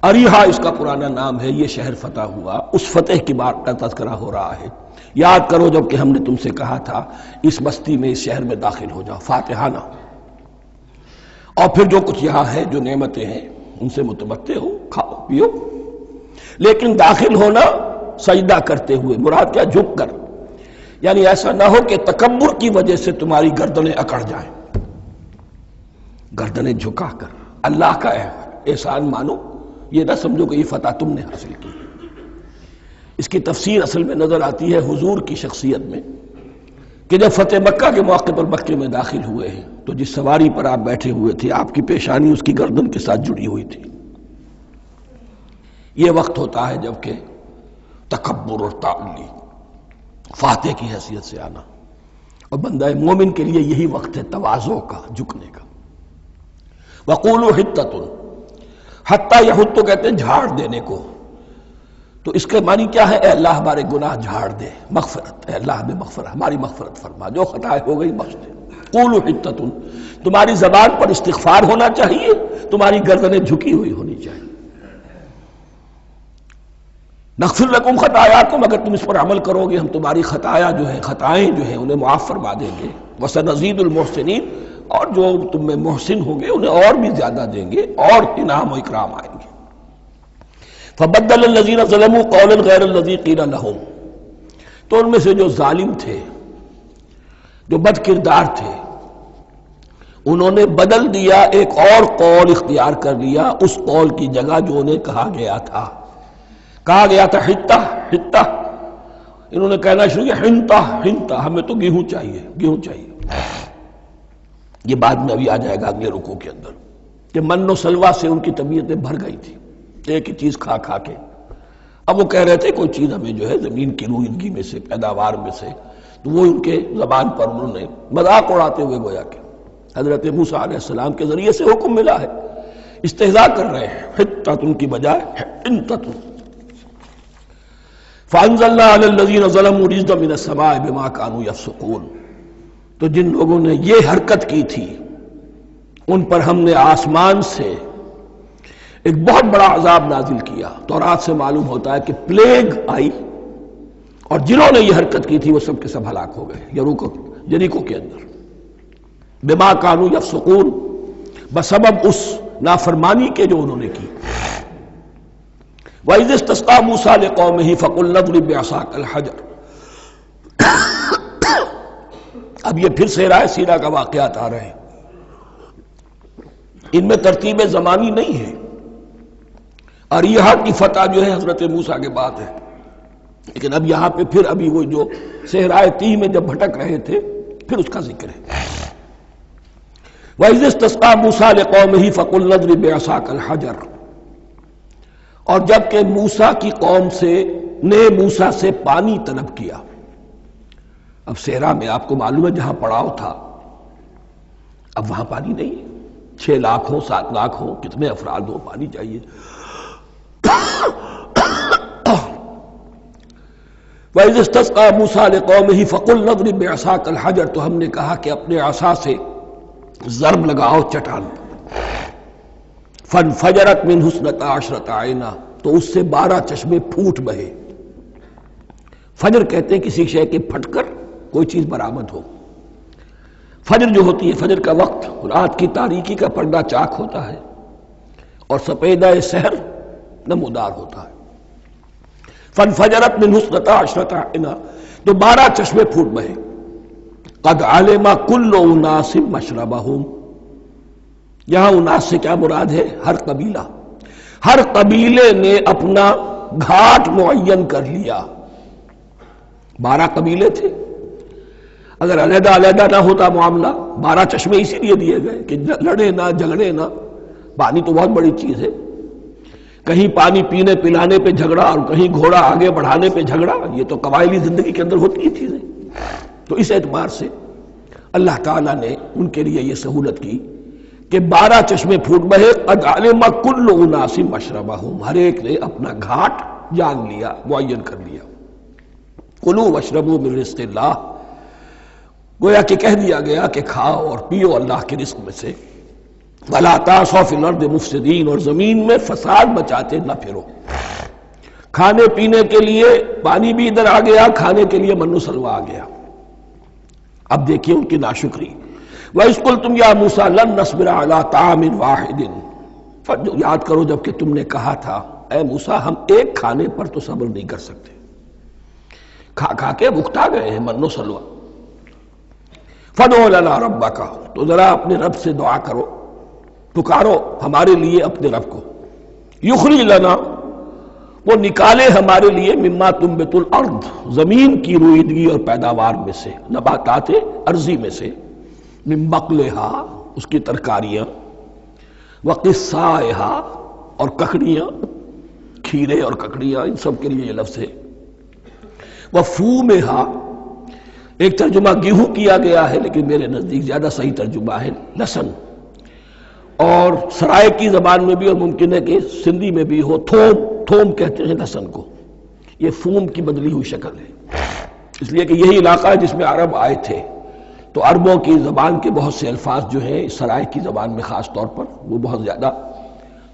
اریحا اس کا پرانا نام ہے، یہ شہر فتح ہوا۔ اس فتح کی بات کا تذکرہ ہو رہا ہے۔ یاد کرو جب کہ ہم نے تم سے کہا تھا اس بستی میں، اس شہر میں داخل ہو جاؤ فاتحانہ، اور پھر جو کچھ یہاں ہے، جو نعمتیں ہیں ان سے متمتع ہو، کھاؤ پیو، لیکن داخل ہونا سجدہ کرتے ہوئے، مراد کیا؟ جھک کر، یعنی ایسا نہ ہو کہ تکبر کی وجہ سے تمہاری گردنیں اکڑ جائیں، گردنیں جھکا کر اللہ کا احسان مانو، یہ نہ سمجھو کہ یہ فتح تم نے حاصل کی۔ اس کی تفسیر اصل میں نظر آتی ہے حضور کی شخصیت میں، کہ جب فتح مکہ کے موقع پر مکے میں داخل ہوئے ہیں تو جس سواری پر آپ بیٹھے ہوئے تھے، آپ کی پیشانی اس کی گردن کے ساتھ جڑی ہوئی تھی۔ یہ وقت ہوتا ہے جب کہ تکبر اور تعلی، فاتح کی حیثیت سے آنا، اور بندہ مومن کے لیے یہی وقت ہے تواضع کا، جھکنے کا۔ وَقُولُوا حِطَّةٌ، حتیٰ یحط کہتے ہیں جھاڑ دینے کو، تو اس کے معنی کیا ہے؟ اے اللہ ہمارے گناہ جھاڑ دے، مغفرت، اے اللہ ہمیں مغفرت، ہماری مغفرت فرما، جو خطائیں ہو گئی بخش دے۔ قولوا حِطَّةٌ، تمہاری زبان پر استغفار ہونا چاہیے، تمہاری گردنیں جھکی ہوئی ہونی چاہیے۔ نغفر لکم خطایاکم، اگر تم اس پر عمل کرو گے ہم تمہاری خطائیں جو ہیں انہیں معاف فرما دیں گے۔ وسنزید المحسنین، اور جو تم میں محسن ہوں گے انہیں اور بھی زیادہ دیں گے، اور انعام و اکرام آئیں گے۔ فبدل الذین ظلموا قولا غیر الذی قیل لہم، تو ان میں سے جو ظالم تھے، جو بد کردار تھے، انہوں نے بدل دیا، ایک اور قول اختیار کر لیا اس قول کی جگہ جو انہیں کہا گیا تھا۔ کہا گیا تھا حتہ حتہ، انہوں نے کہنا شروع کیا حنطہ حنطہ، ہمیں تو گیہوں چاہیے، گیہوں چاہیے۔ یہ بعد میں ابھی آ جائے گا اگلے رکوع کے اندر، کہ من و سلوہ سے ان کی طبیعتیں بھر گئی تھی ایک ہی چیز کھا کھا کے۔ اب وہ کہہ رہے تھے کوئی چیز ہمیں جو ہے زمین کی روئیدگی میں سے، پیداوار میں سے، تو وہ ان کے زبان پر انہوں نے مذاق اڑاتے ہوئے گویا کہ حضرت موسیٰ علیہ السلام کے ذریعے سے حکم ملا ہے، استہزاء کر رہے ہیں، حتۃ ان کی بجائے حنطۃ۔ فَأَنزَلْنَا عَلَى الَّذِينَ ظَلَمُوا رِجْزًا مِنَ السَّمَاءِ بِمَا كَانُوا يَفْسُقُونَ، تو جن لوگوں نے یہ حرکت کی تھی ان پر ہم نے آسمان سے ایک بہت بڑا عذاب نازل کیا۔ تورات سے معلوم ہوتا ہے کہ پلیگ آئی اور جنہوں نے یہ حرکت کی تھی وہ سب کے سب ہلاک ہو گئے یریکو کے اندر، بما کانوا یفسقون، بسبب اس نافرمانی کے جو انہوں نے کی۔ وَإِذِ اسْتَسْقَىٰ مُوسَىٰ لِقَوْمِهِ فَقُلْنَا اضْرِب بِّعَصَاكَ الْحَجَرَ۔ اب یہ پھر صحرائے سینا کا واقعات آ رہے ہیں، ان میں ترتیب زمانی نہیں ہے۔ اریحا کی فتح جو ہے حضرت موسیٰ کے بعد ہے، لیکن اب یہاں پہ پھر ابھی وہ جو صحرائے تیہ میں جب بھٹک رہے تھے پھر اس کا ذکر ہے۔ وَإِذِ اسْتَسْقَىٰ مُوسَىٰ لِقَوْمِهِ فَقُلْنَا اضْرِب بِّعَصَاكَ الْحَجَرَ، اور جب کہ موسیٰ کی قوم نے موسیٰ سے پانی طلب کیا۔ اب صحرا میں آپ کو معلوم ہے جہاں پڑاؤ تھا اب وہاں پانی نہیں ہے، 6 لاکھ ہو 7 لاکھ ہو کتنے افراد ہو پانی چاہیے۔ وَإِذِ اسْتَسْقَىٰ مُوسَىٰ لِقَوْمِهِ فَقُلْنَا اضْرِب بِّعَصَاكَ الْحَجَرَ، تو ہم نے کہا کہ اپنے عصا سے ضرب لگاؤ چٹان پر۔ فَانْفَجَرَتْ مِنْهُ اثْنَتَا عَشْرَةَ عَيْنًا، تو اس سے 12 چشمے پھوٹ بہے۔ فجر کہتے ہیں کسی شے کے پھٹ کر کوئی چیز برآمد ہو۔ فجر جو ہوتی ہے، فجر کا وقت رات کی تاریکی کا پردہ چاک ہوتا ہے اور سپیدہ سحر نمودار ہوتا ہے۔ فَانْفَجَرَتْ مِنْهُ اثْنَتَا عَشْرَةَ عَيْنًا، تو 12 چشمے پھوٹ بہے۔ قَدْ عَلِمَ كُلُّ أُنَاسٍ مَشْرَبَهُمْ، یہاں اناس سے کیا مراد ہے؟ ہر قبیلہ، ہر قبیلے نے اپنا گھاٹ معین کر لیا۔ 12 قبیلے تھے، اگر علیحدہ علیحدہ نہ ہوتا معاملہ، 12 چشمے اسی لیے دیے گئے کہ لڑے نہ جھگڑے نہ۔ پانی تو بہت بڑی چیز ہے، کہیں پانی پینے پلانے پہ جھگڑا اور کہیں گھوڑا آگے بڑھانے پہ جھگڑا، یہ تو قبائلی زندگی کے اندر ہوتی ہی چیزیں۔ تو اس اعتبار سے اللہ تعالیٰ نے ان کے لیے یہ سہولت کی کہ 12 چشمے پھوٹ بہے۔ قد علم کل اناس مشربہم، ہر ایک نے اپنا گھاٹ جان لیا، معین کر لیا۔ کلوا واشربوا من رزق اللہ، گویا کہ کہہ دیا گیا کہ کھاؤ اور پیو اللہ کے رزق میں سے۔ ولا تعثوا فی الارض مفسدین، اور زمین میں فساد مچاتے نہ پھرو۔ کھانے پینے کے لیے پانی بھی ادھر آ گیا، کھانے کے لیے من و سلوہ آ گیا۔ اب دیکھیے ان کی ناشکری۔ وَإِذْ قُلْتُمْ يَا مُوسَىٰ لَن نَّصْبِرَ عَلَىٰ طَعَامٍ وَاحِدٍ، یاد کرو جب کہ تم نے کہا تھا اے موسیٰ ہم ایک کھانے پر تو صبر نہیں کر سکتے، کھا کھا کے بکتا گئے ہیں من و سلوہ۔ فَادْعُ لَنَا رَبَّكَ، تو ذرا اپنے رب سے دعا کرو، پکارو ہمارے لیے اپنے رب کو۔ یخرج لنا، وہ نکالے ہمارے لیے مما تنبت الارض، زمین کی روئیدگی اور پیداوار میں سے، نباتات ارضی میں سے، من بقلہا اس کی ترکاریاں، وقصائہا اور ککڑیاں، کھیرے اور ککڑیاں، ان سب کے لیے یہ لفظ ہے۔ وفومہا، ایک ترجمہ گیہوں کیا گیا ہے لیکن میرے نزدیک زیادہ صحیح ترجمہ ہے لہسن، اور سرائکی زبان میں بھی اور ممکن ہے کہ سندھی میں بھی ہو تھوم، تھوم کہتے ہیں لہسن کو، یہ فوم کی بدلی ہوئی شکل ہے، اس لیے کہ یہی علاقہ ہے جس میں عرب آئے تھے، تو عربوں کی زبان کے بہت سے الفاظ جو ہیں سرائکی زبان میں خاص طور پر وہ بہت زیادہ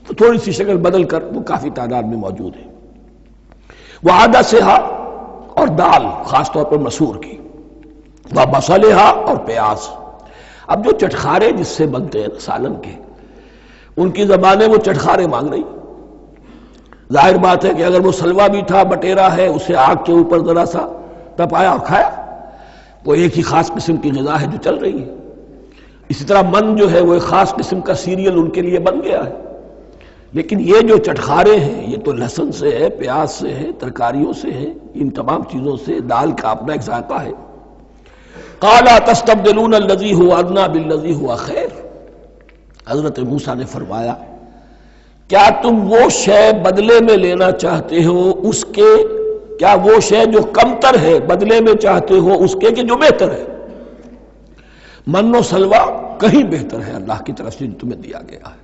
تو تھوڑی سی شکل بدل کر وہ کافی تعداد میں موجود ہے۔ وعدسہا، اور دال خاص طور پر مسور کی، وبصلہا، اور پیاز۔ اب جو چٹخارے جس سے بنتے ہیں سالن کے، ان کی زبانیں وہ چٹخارے مانگ رہی۔ ظاہر بات ہے کہ اگر وہ سلوا بھی تھا، بٹیرا ہے، اسے آگ کے اوپر ذرا سا تپایا اور کھایا، وہ ایک ہی خاص قسم کی غذا ہے جو چل رہی ہے۔ اسی طرح من جو ہے وہ ایک خاص قسم کا سیریل ان کے لیے بن گیا ہے، لیکن یہ جو چٹخارے ہیں یہ تو لہسن سے ہے، پیاز سے ہے، ترکاریوں سے ہے، ان تمام چیزوں سے، دال کا اپنا ایک ذائقہ ہے۔ قَالَ تَسْتَبْدِلُونَ الَّذِي هُوَ أَدْنَىٰ بِالَّذِي هُوَ خَيْرٌ، حضرت موسیٰ نے فرمایا کیا تم وہ شے بدلے میں لینا چاہتے ہو اس کے، کیا وہ شے جو کمتر ہے بدلے میں چاہتے ہو اس کے کہ جو بہتر ہے؟ من و سلوہ کہیں بہتر ہے اللہ کی طرف سے جو تمہیں دیا گیا ہے،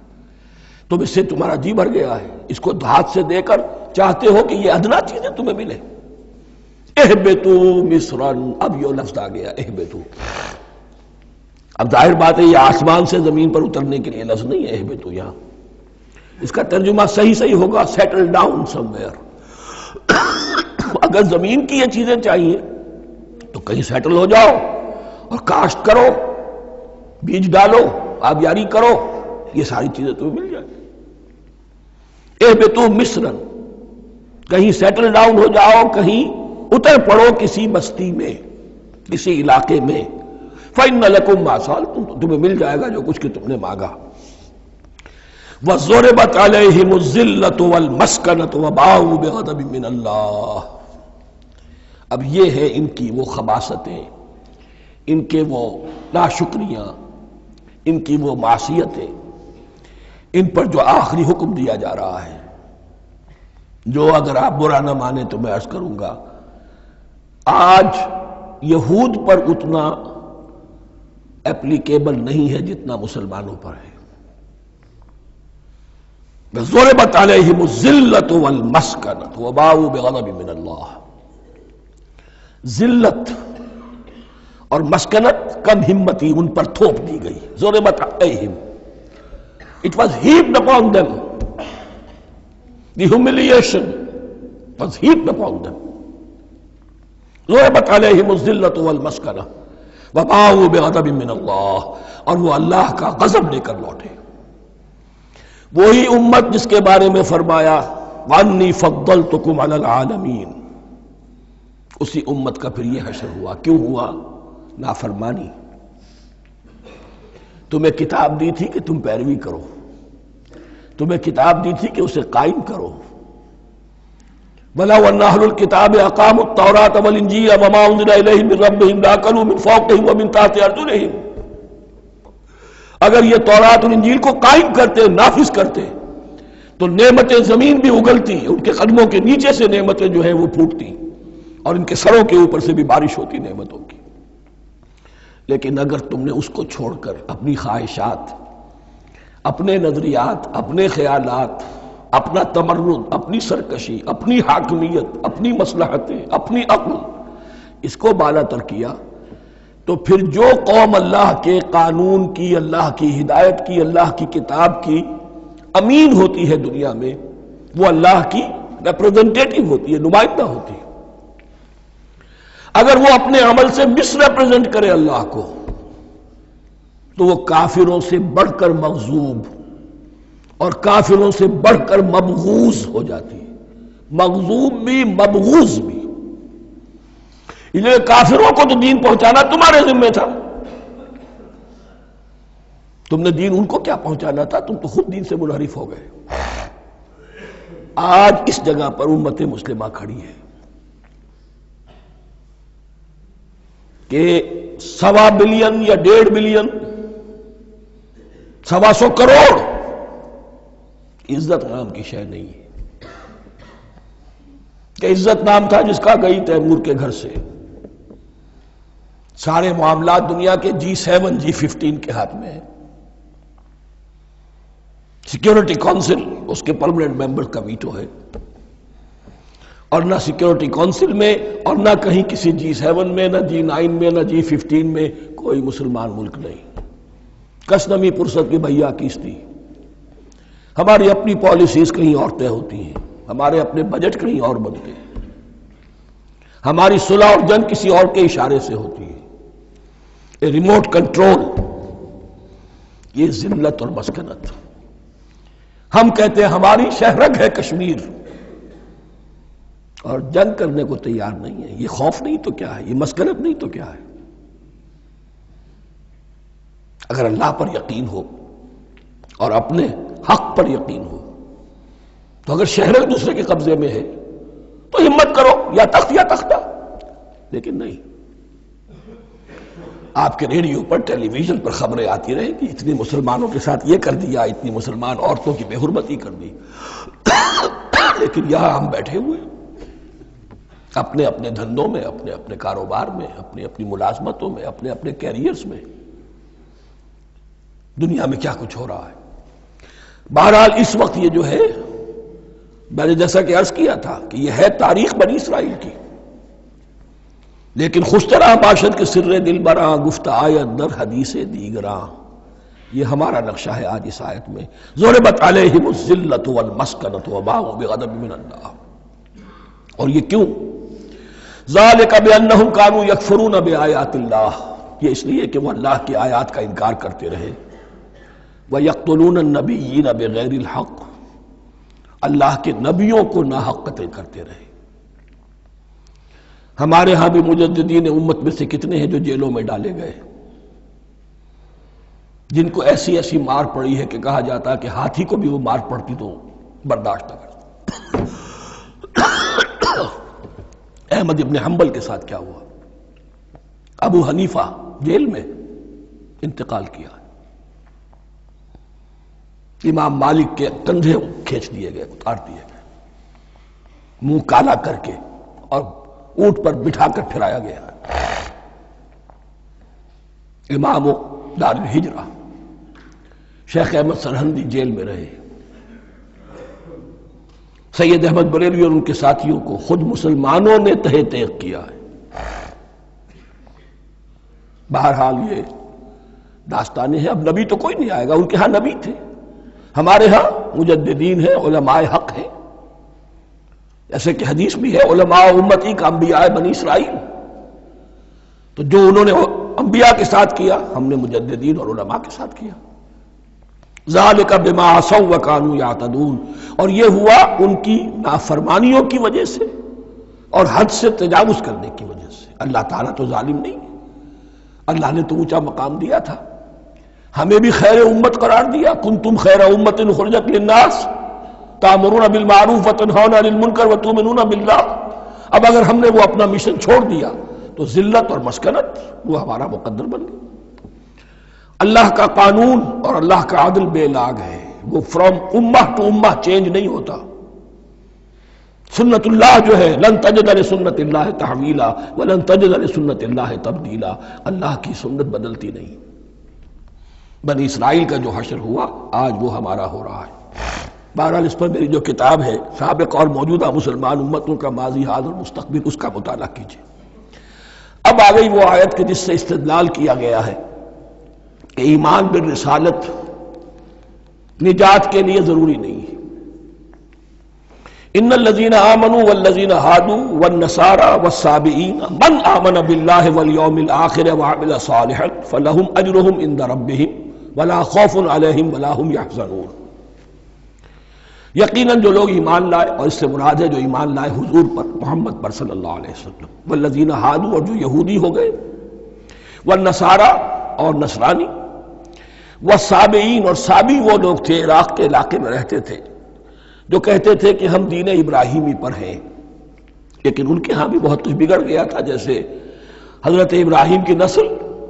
تم اس سے تمہارا جی بھر گیا ہے، اس کو ہاتھ سے دے کر چاہتے ہو کہ یہ ادنا چیزیں تمہیں ملے۔ اہبتوا مصرا، اب یہ لفظ آ گیا اہبتوا، اب ظاہر بات ہے یہ آسمان سے زمین پر اترنے کے لیے لفظ نہیں ہے اہبتوا، یہاں اس کا ترجمہ صحیح ہوگا سیٹل ڈاؤن سم ویئر، اگر زمین کی یہ چیزیں چاہیے تو کہیں سیٹل ہو جاؤ اور کاشت کرو، بیج ڈالو، آبیاری کرو، یہ ساری چیزیں تمہیں مل جائیں۔ اہبطوا مصرا، کہیں سیٹل ڈاؤن ہو جاؤ، کہیں اتر پڑو کسی بستی میں، کسی علاقے میں، فإن لکم ما سألتم، تمہیں مل جائے گا جو کچھ کہ تم نے مانگا۔ وَضُرِبَتْ عَلَيْهِمُ الذِّلَّةُ وَالْمَسْكَنَةُ وَبَاءُوا بِغَضَبٍ مِّنَ اللَّهِ۔ اب یہ ہے ان کی وہ خباثتیں، ان کے وہ ناشکریاں، ان کی وہ معصیتیں، ان پر جو آخری حکم دیا جا رہا ہے، جو اگر آپ برا نہ مانیں تو میں عرض کروں گا آج یہود پر اتنا اپلیکیبل نہیں ہے جتنا مسلمانوں پر ہے۔ ضربت علیہم الذلۃ والمسکنۃ وباؤوا بغضب من اللہ۔ ذلت اور مسکنت، کم ہمتی ان پر تھوپ دی گئی۔ ضربت علیہم، it was heaped upon them، the humiliation was heaped upon them۔ ضربت علیہم الذلۃ والمسکنۃ وباؤوا بغضب من اللہ، اور وہ اللہ کا غضب لے کر لوٹے۔ وہی امت جس کے بارے میں فرمایا وَأَنِّي فَضَّلْتُكُمْ عَلَى الْعَالَمِينَ، اسی امت کا پھر یہ حشر ہوا۔ کیوں ہوا؟ نافرمانی۔ تمہیں کتاب دی تھی کہ تم پیروی کرو، تمہیں کتاب دی تھی کہ اسے قائم کرو۔ وَلَوْ أَنَّ أَهْلَ الْكِتَابِ أَقَامُوا التَّوْرَاةَ وَالْإِنْجِيلَ وَمَا أُنزِلَ إِلَيْهِمْ مِنْ رَبِّهِمْ لَأَكَلُوا مِنْ فَوْقِهِمْ وَمِنْ تَحْتِ أَرْجُلِهِمْ۔ اگر یہ تورات اور انجیل کو قائم کرتے، نافذ کرتے، تو نعمتیں زمین بھی اگلتی، ان کے قدموں کے نیچے سے نعمتیں جو ہیں وہ پھوٹتی، اور ان کے سروں کے اوپر سے بھی بارش ہوتی نعمتوں کی۔ لیکن اگر تم نے اس کو چھوڑ کر اپنی خواہشات، اپنے نظریات، اپنے خیالات، اپنا تمرد، اپنی سرکشی، اپنی حاکمیت، اپنی مصلحتیں، اپنی عقل، اس کو بالا تر کیا، تو پھر جو قوم اللہ کے قانون کی، اللہ کی ہدایت کی، اللہ کی کتاب کی امین ہوتی ہے دنیا میں، وہ اللہ کی ریپرزنٹیٹو ہوتی ہے، نمائندہ ہوتی ہے۔ اگر وہ اپنے عمل سے مس ریپرزنٹ کرے اللہ کو، تو وہ کافروں سے بڑھ کر مغضوب اور کافروں سے بڑھ کر مبغوض ہو جاتی ہے، مغضوب بھی مبغوض بھی۔ اس لیے کافروں کو تو دین پہنچانا تمہارے ذمہ تھا، تم نے دین ان کو کیا پہنچانا تھا، تم تو خود دین سے منحرف ہو گئے۔ آج اس جگہ پر امت مسلمہ کھڑی ہے کہ 1.25 بلین یا 1.5 بلین، 125 کروڑ عزت نام کی شے نہیں ہے کہ عزت نام تھا جس کا گئی تیمور کے گھر سے، سارے معاملات دنیا کے G7 G15 کے ہاتھ میں ہیں، سیکیورٹی کونسل اس کے پرماننٹ ممبر کا ویٹو ہے، اور نہ سیکیورٹی کونسل میں اور نہ کہیں کسی G7 میں، نہ G9 میں، نہ G15 میں کوئی مسلمان ملک نہیں۔ کس نمی پرست کی بھیا کیستی، ہماری اپنی پالیسیز کہیں اور طے ہوتی ہیں، ہمارے اپنے بجٹ کہیں اور بنتے ہیں، ہماری صلح اور جنگ کسی اور کے اشارے سے ہوتی ہے، ریموٹ کنٹرول، یہ ذلت اور مسکنت۔ ہم کہتے ہیں ہماری شہرگ ہے کشمیر، اور جنگ کرنے کو تیار نہیں ہے۔ یہ خوف نہیں تو کیا ہے، یہ مسکنت نہیں تو کیا ہے؟ اگر اللہ پر یقین ہو اور اپنے حق پر یقین ہو تو اگر شہر ایک دوسرے کے قبضے میں ہے تو ہمت کرو، یا تخت یا تختہ، لیکن نہیں۔ آپ کے ریڈیو پر، ٹیلی ویژن پر خبریں آتی رہیں کہ اتنی مسلمانوں کے ساتھ یہ کر دیا، اتنی مسلمان عورتوں کی بے حرمتی کر دی، لیکن یہاں ہم بیٹھے ہوئے اپنے اپنے دھندوں میں، اپنے اپنے کاروبار میں، اپنی اپنی ملازمتوں میں، اپنے اپنے کیریئرز میں، دنیا میں کیا کچھ ہو رہا ہے۔ بہرحال اس وقت یہ جو ہے، میں نے جیسا کہ عرض کیا تھا کہ یہ ہے تاریخ بنی اسرائیل کی، لیکن خوشترا باشد کے سر دل براں، گفت آیت در حدیث دیگراں، یہ ہمارا نقشہ ہے آج اس آیت میں۔ ضربت علیہم الذلۃ والمسکنۃ وباؤوا بغضب من اللہ۔ اور یہ کیوں؟ ذالک بانہم کانوا یکفرون بآیات اللہ، یہ اس لیے کہ وہ اللہ کی آیات کا انکار کرتے رہے، وَيَقْتُلُونَ النَّبِيِّينَ بِغَيْرِ الْحَقِّ، اللہ کے نبیوں کو ناحق قتل کرتے رہے۔ ہمارے ہاں بھی مجددین امت میں سے کتنے ہیں جو جیلوں میں ڈالے گئے، جن کو ایسی ایسی مار پڑی ہے کہ کہا جاتا ہے کہ ہاتھی کو بھی وہ مار پڑتی تو برداشت نہ کرتا۔ احمد ابن حنبل کے ساتھ کیا ہوا؟ ابو حنیفہ جیل میں انتقال کیا، امام مالک کے کندھے کھینچ دیے گئے، اتار دیے گئے، منہ کالا کر کے اور اونٹ پر بٹھا کر پھرایا گیا۔ امام دار الہجرہ شیخ احمد سرہندی جیل میں رہے، سید احمد بریلوی اور ان کے ساتھیوں کو خود مسلمانوں نے تہہ تیغ کیا ہے۔ بہرحال یہ داستانیں ہیں، اب نبی تو کوئی نہیں آئے گا، ان کے ہاں نبی تھے، ہمارے ہاں مجددین ہیں، علماء حق ہیں، جیسے کہ حدیث بھی ہے علماء امتی کا انبیاء بنی اسرائیل، تو جو انہوں نے انبیاء کے ساتھ کیا ہم نے مجددین اور علماء کے ساتھ کیا۔ ذالک بما عصوا وکانوا یعتدون، اور یہ ہوا ان کی نافرمانیوں کی وجہ سے اور حد سے تجاوز کرنے کی وجہ سے۔ اللہ تعالیٰ تو ظالم نہیں ہے، اللہ نے تو اونچا مقام دیا تھا، ہمیں بھی خیر امت قرار دیا، کنتم خیر امت اخرجت للناس تأمرون بالمعروف وتنہون عن المنکر وتؤمنون باللہ۔ اب اگر ہم نے وہ اپنا مشن چھوڑ دیا تو ذلت اور مسکنت وہ ہمارا مقدر بن گئی۔ اللہ کا قانون اور اللہ کا عدل بے لاگ ہے، وہ فرام امہ ٹو امہ چینج نہیں ہوتا۔ سنت اللہ جو ہے لن تجد لسنت اللہ تحویلا ولن تجد لسنت اللہ تبدیلا، اللہ کی سنت بدلتی نہیں۔ بنی اسرائیل کا جو حشر ہوا آج وہ ہمارا ہو رہا ہے۔ بہرحال اس پر میری جو کتاب ہے سابق اور موجودہ مسلمان امتوں کا ماضی حال اور مستقبل، اس کا مطالعہ کیجیے۔ اب آ گئی وہ آیت کہ جس سے استدلال کیا گیا ہے کہ ایمان بالرسالت نجات کے لیے ضروری نہیں ہے۔ ان الذین آمنوا والذین ہادوا والنصارى والصابئین من آمن باللہ والیوم الآخر وعمل صالحا فلہم اجرہم عند ربہم ولا خوف علیہم ولا ہم یحزنون۔ یقیناً جو لوگ ایمان لائے، اور اس سے مراد ہے جو ایمان لائے حضور پر، محمد پر صلی اللہ علیہ وسلم، والذین ہادوا، اور جو یہودی ہو گئے، والنصارى، اور نصرانی، والصابئین، اور صابی وہ لوگ تھے عراق کے علاقے میں رہتے تھے جو کہتے تھے کہ ہم دین ابراہیمی پر ہیں، لیکن ان کے ہاں بھی بہت کچھ بگڑ گیا تھا، جیسے حضرت ابراہیم کی نسل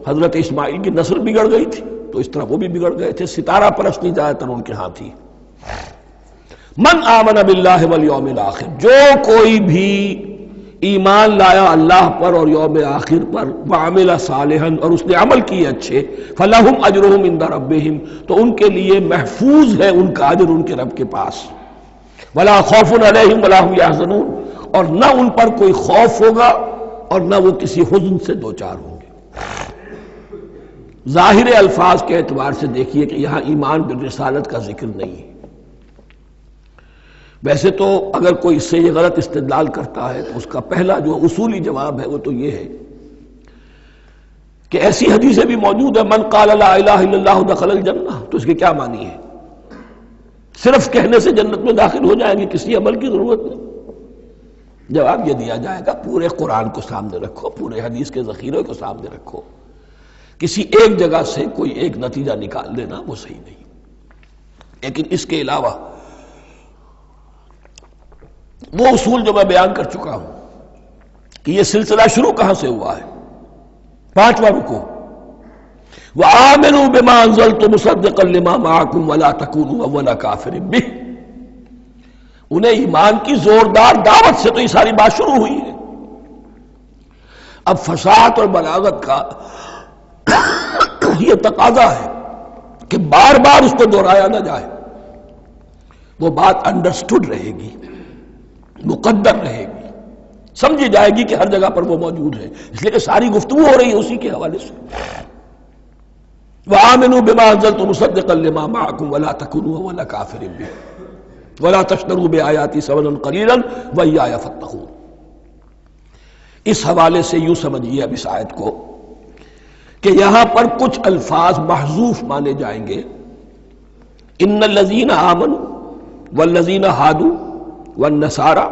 حضرت اسماعیل کی نسل بگڑ گئی تھی تو اس طرح وہ بھی بگڑ گئے تھے، ستارہ پرستی زیادہ تر ان کے ہاں تھی۔ من آمن باللہ والیوم الآخر، جو کوئی بھی ایمان لایا اللہ پر اور یوم آخر پر، وعمل صالحا، اور اس نے عمل کیے اچھے، فلہم اجرہم عند ربہم، تو ان کے لیے محفوظ ہے ان کا اجر ان کے رب کے پاس، ولا خوف علیہم ولا ہم یحزنون، اور نہ ان پر کوئی خوف ہوگا اور نہ وہ کسی حزن سے دوچار ہوں گے۔ ظاہر الفاظ کے اعتبار سے دیکھیے کہ یہاں ایمان بالرسالت کا ذکر نہیں ہے۔ ویسے تو اگر کوئی اس سے یہ غلط استدلال کرتا ہے تو اس کا پہلا جو اصولی جواب ہے وہ تو یہ ہے کہ ایسی حدیثیں بھی موجود ہیں، من قال لا الہ الا اللہ دخل الجنہ، تو اس کے کیا معنی ہے؟ صرف کہنے سے جنت میں داخل ہو جائیں گے، کسی عمل کی ضرورت نہیں؟ جواب یہ دیا جائے گا پورے قرآن کو سامنے رکھو، پورے حدیث کے ذخیرے کو سامنے رکھو، کسی ایک جگہ سے کوئی ایک نتیجہ نکال لینا وہ صحیح نہیں۔ لیکن اس کے علاوہ وہ اصول جو میں بیان کر چکا ہوں کہ یہ سلسلہ شروع کہاں سے ہوا ہے، 5واں رکوع، وَآمِنُوا بِمَا أَنزَلْتُ مُصَدِّقًا لِمَا مَعَكُمْ وَلَا تَكُونُوا أَوَّلَ كَافِرٍ بِهِ، انہیں ایمان کی زوردار دعوت سے تو یہ ساری بات شروع ہوئی ہے۔ اب فصاحت اور بلاغت کا یہ تقاضا ہے کہ بار بار اس کو دہرایا نہ جائے، وہ بات انڈرسٹوڈ رہے گی، مقدر رہے گی، سمجھی جائے گی کہ ہر جگہ پر وہ موجود ہے، اس لیے کہ ساری گفتگو ہو رہی ہے اسی کے حوالے سے۔ وَآمِنُوا بِمَا أَنزَلْتُ مُصَدِّقًا لِمَا مَعَكُمْ وَلَا تَكُونُوا أَوَّلَ كَافِرٍ بِهِ وَلَا تَشْتَرُوا بِآيَاتِي ثَمَنًا قَلِيلًا وَإِيَّايَ فَاتَّقُونِ۔ اس حوالے سے یوں سمجھیے اب اس آیت کو کہ یہاں پر کچھ الفاظ محذوف مانے جائیں گے. ان الذین آمنوا والذین ہادوا والنصارى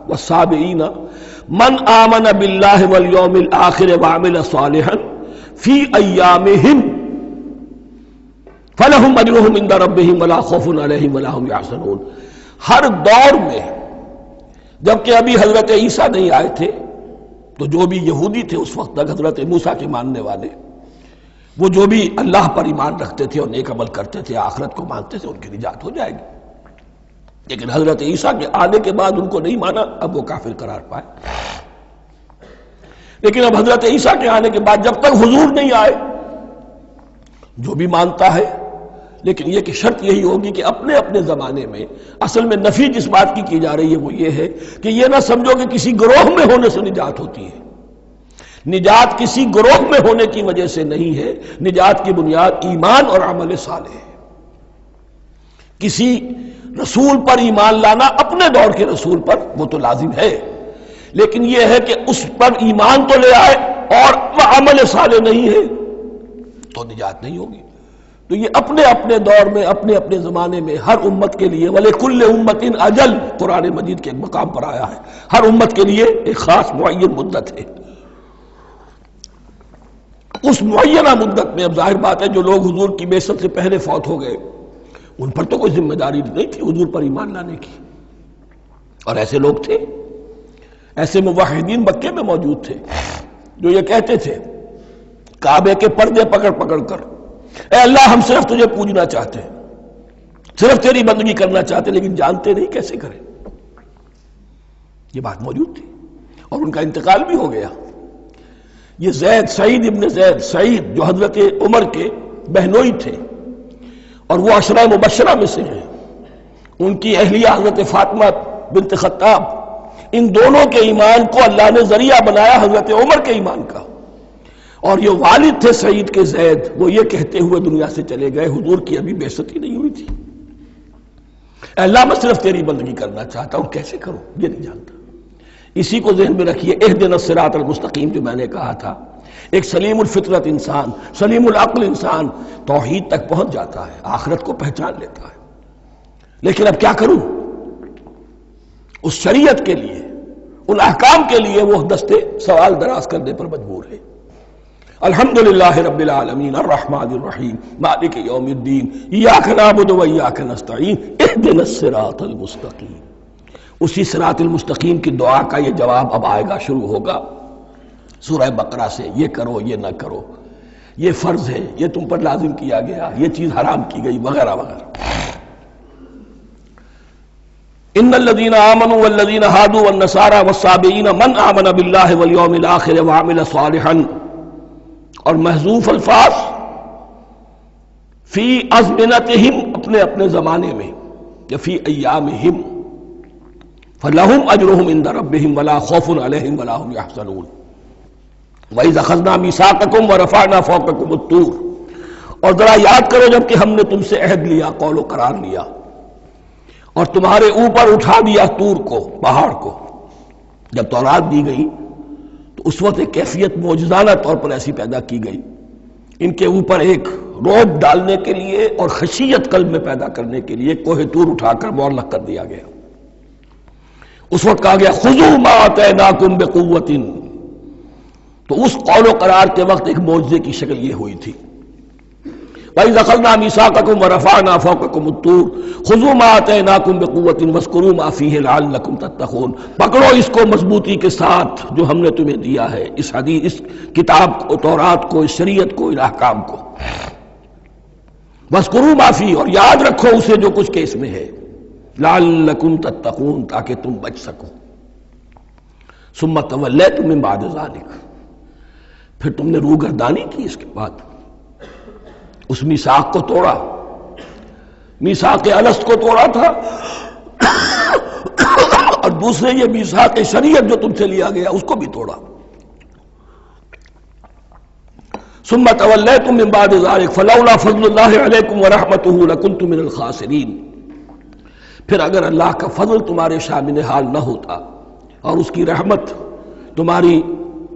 والصابئین من آمن باللہ والیوم الآخر وعمل صالحا فی ایامہم فلہم اجرہم عند ربہم ولا خوف علیہم ولا ہم یحزنون. ہر دور میں جبکہ ابھی حضرت عیسیٰ نہیں آئے تھے تو جو بھی یہودی تھے اس وقت تک حضرت موسیٰ کے ماننے والے، وہ جو بھی اللہ پر ایمان رکھتے تھے اور نیک عمل کرتے تھے، آخرت کو مانتے تھے، ان کی نجات ہو جائے گی. لیکن حضرت عیسیٰ کے آنے کے بعد ان کو نہیں مانا، اب وہ کافر قرار پائے. لیکن اب حضرت عیسیٰ کے آنے کے بعد جب تک حضور نہیں آئے جو بھی مانتا ہے، لیکن یہ کہ شرط یہی ہوگی کہ اپنے اپنے زمانے میں، اصل میں نفی جس بات کی جا رہی ہے وہ یہ ہے کہ یہ نہ سمجھو کہ کسی گروہ میں ہونے سے نجات ہوتی ہے. نجات کسی گروہ میں ہونے کی وجہ سے نہیں ہے، نجات کی بنیاد ایمان اور عمل صالح ہے. کسی رسول پر ایمان لانا اپنے دور کے رسول پر وہ تو لازم ہے، لیکن یہ ہے کہ اس پر ایمان تو لے آئے اور وہ عمل صالح نہیں ہے تو نجات نہیں ہوگی. تو یہ اپنے اپنے دور میں، اپنے اپنے زمانے میں ہر امت کے لیے وَلِكُلِّ أُمَّةٍ أَجَلٌ قرآن مجید کے ایک مقام پر آیا ہے، ہر امت کے لیے ایک خاص معین مدت ہے. اس معینہ مدت میں اب ظاہر بات ہے جو لوگ حضور کی بعثت سے پہلے فوت ہو گئے ان پر تو کوئی ذمہ داری نہیں تھی حضور پر ایمان لانے کی، اور ایسے لوگ تھے، ایسے موحدین مکے میں موجود تھے جو یہ کہتے تھے کعبے کے پردے پکڑ پکڑ کر، اے اللہ ہم صرف تجھے پوجنا چاہتے ہیں، صرف تیری بندگی کرنا چاہتے، لیکن جانتے نہیں کیسے کریں. یہ بات موجود تھی اور ان کا انتقال بھی ہو گیا. یہ زید، سعید ابن زید، سعید جو حضرت عمر کے بہنوئی تھے اور وہ عشرہ مبشرہ میں سے ہیں، ان کی اہلیہ حضرت فاطمہ بنت خطاب، ان دونوں کے ایمان کو اللہ نے ذریعہ بنایا حضرت عمر کے ایمان کا. اور یہ والد تھے سعید کے زید، وہ یہ کہتے ہوئے دنیا سے چلے گئے حضور کی ابھی بعثت ہی نہیں ہوئی تھی، اے اللہ میں صرف تیری بندگی کرنا چاہتا ہوں، کیسے کروں یہ نہیں جانتا. اسی کو ذہن میں رکھیے، اہدنا الصراط المستقیم جو میں نے کہا تھا، ایک سلیم الفطرت انسان، سلیم العقل انسان توحید تک پہنچ جاتا ہے، آخرت کو پہچان لیتا ہے. لیکن اب کیا کروں؟ اس شریعت کے لیے، ان احکام کے لیے وہ دستے سوال دراز کرنے پر مجبور ہے. الحمدللہ رب العالمین الرحمن الرحیم مالک یوم الدین ایاک نعبد و ایاک نستعین اہدنا الصراط المستقیم. اسی صراط المستقیم کی دعا کا یہ جواب اب آئے گا، شروع ہوگا سورہ بقرہ سے. یہ کرو، یہ نہ کرو، یہ فرض ہے، یہ تم پر لازم کیا گیا، یہ چیز حرام کی گئی، وغیرہ وغیرہ. ان الذین آمنوا والذین ہادوا والنصارى والصابئین من آمن باللہ والیوم الآخر وعمل صالحا. اور محذوف الفاظ فی ازمنتہم، اپنے اپنے زمانے میں، یا فی ایامہم، فلہم اجرہم عند ربہم ولا خوف علیہم ولا ہم یحزنون. وَإِذْ أَخَذْنَا مِيثَاقَكُمْ وَرَفَعْنَا فَوْقَكُمُ الطُّورَ. اور ذرا یاد کرو جب کہ ہم نے تم سے عہد لیا، قول و قرار لیا، اور تمہارے اوپر اٹھا دیا طور کو، پہاڑ کو. جب تورات دی گئی تو اس وقت ایک کیفیت معجزانہ طور پر ایسی پیدا کی گئی، ان کے اوپر ایک روب ڈالنے کے لیے اور خشیت قلب میں پیدا کرنے کے لیے کوہ طور اٹھا کر معلق کر دیا گیا. اس وقت کہا گیا خذوا ما آتیناکم بقوۃ. تو اس قول و قرار کے وقت ایک معجزے کی شکل یہ ہوئی تھی. وَإِذْ أَخَذْنَا مِيثَاقَكُمْ وَرَفَعْنَا فَوْقَكُمُ الطُّورَ خُذُوا مَا آتَيْنَاكُمْ بِقُوَّةٍ وَاذْكُرُوا مَا فِيهِ لَعَلَّكُمْ تَتَّقُونَ. پکڑو اس کو مضبوطی کے ساتھ جو ہم نے تمہیں دیا ہے، اس حدیث، اس کتاب کو، تورات کو، اس شریعت کو، ان احکام کو. وَاذْكُرُوا مَا فِيهِ، اور یاد رکھو اسے جو کچھ کہ اس میں ہے، لَعَلَّكُمْ تَتَّقُونَ، تاکہ تم بچ سکو. ثُمَّ تَوَلَّيْتُم مِّن بَعْدِ ذَلِكَ، پھر تم نے روگردانی کی اس کے بعد، اس میثاق کو توڑا، میثاق الست کو توڑا تھا، اور دوسرے یہ میثاق شریعت جو تم سے لیا گیا اس کو بھی توڑا. ثم تولیتم من بعد ذلک فلولا فضل اللہ علیکم ورحمتہ لکنتم من الخاسرین. پھر اگر اللہ کا فضل تمہارے شامل حال نہ ہوتا اور اس کی رحمت تمہاری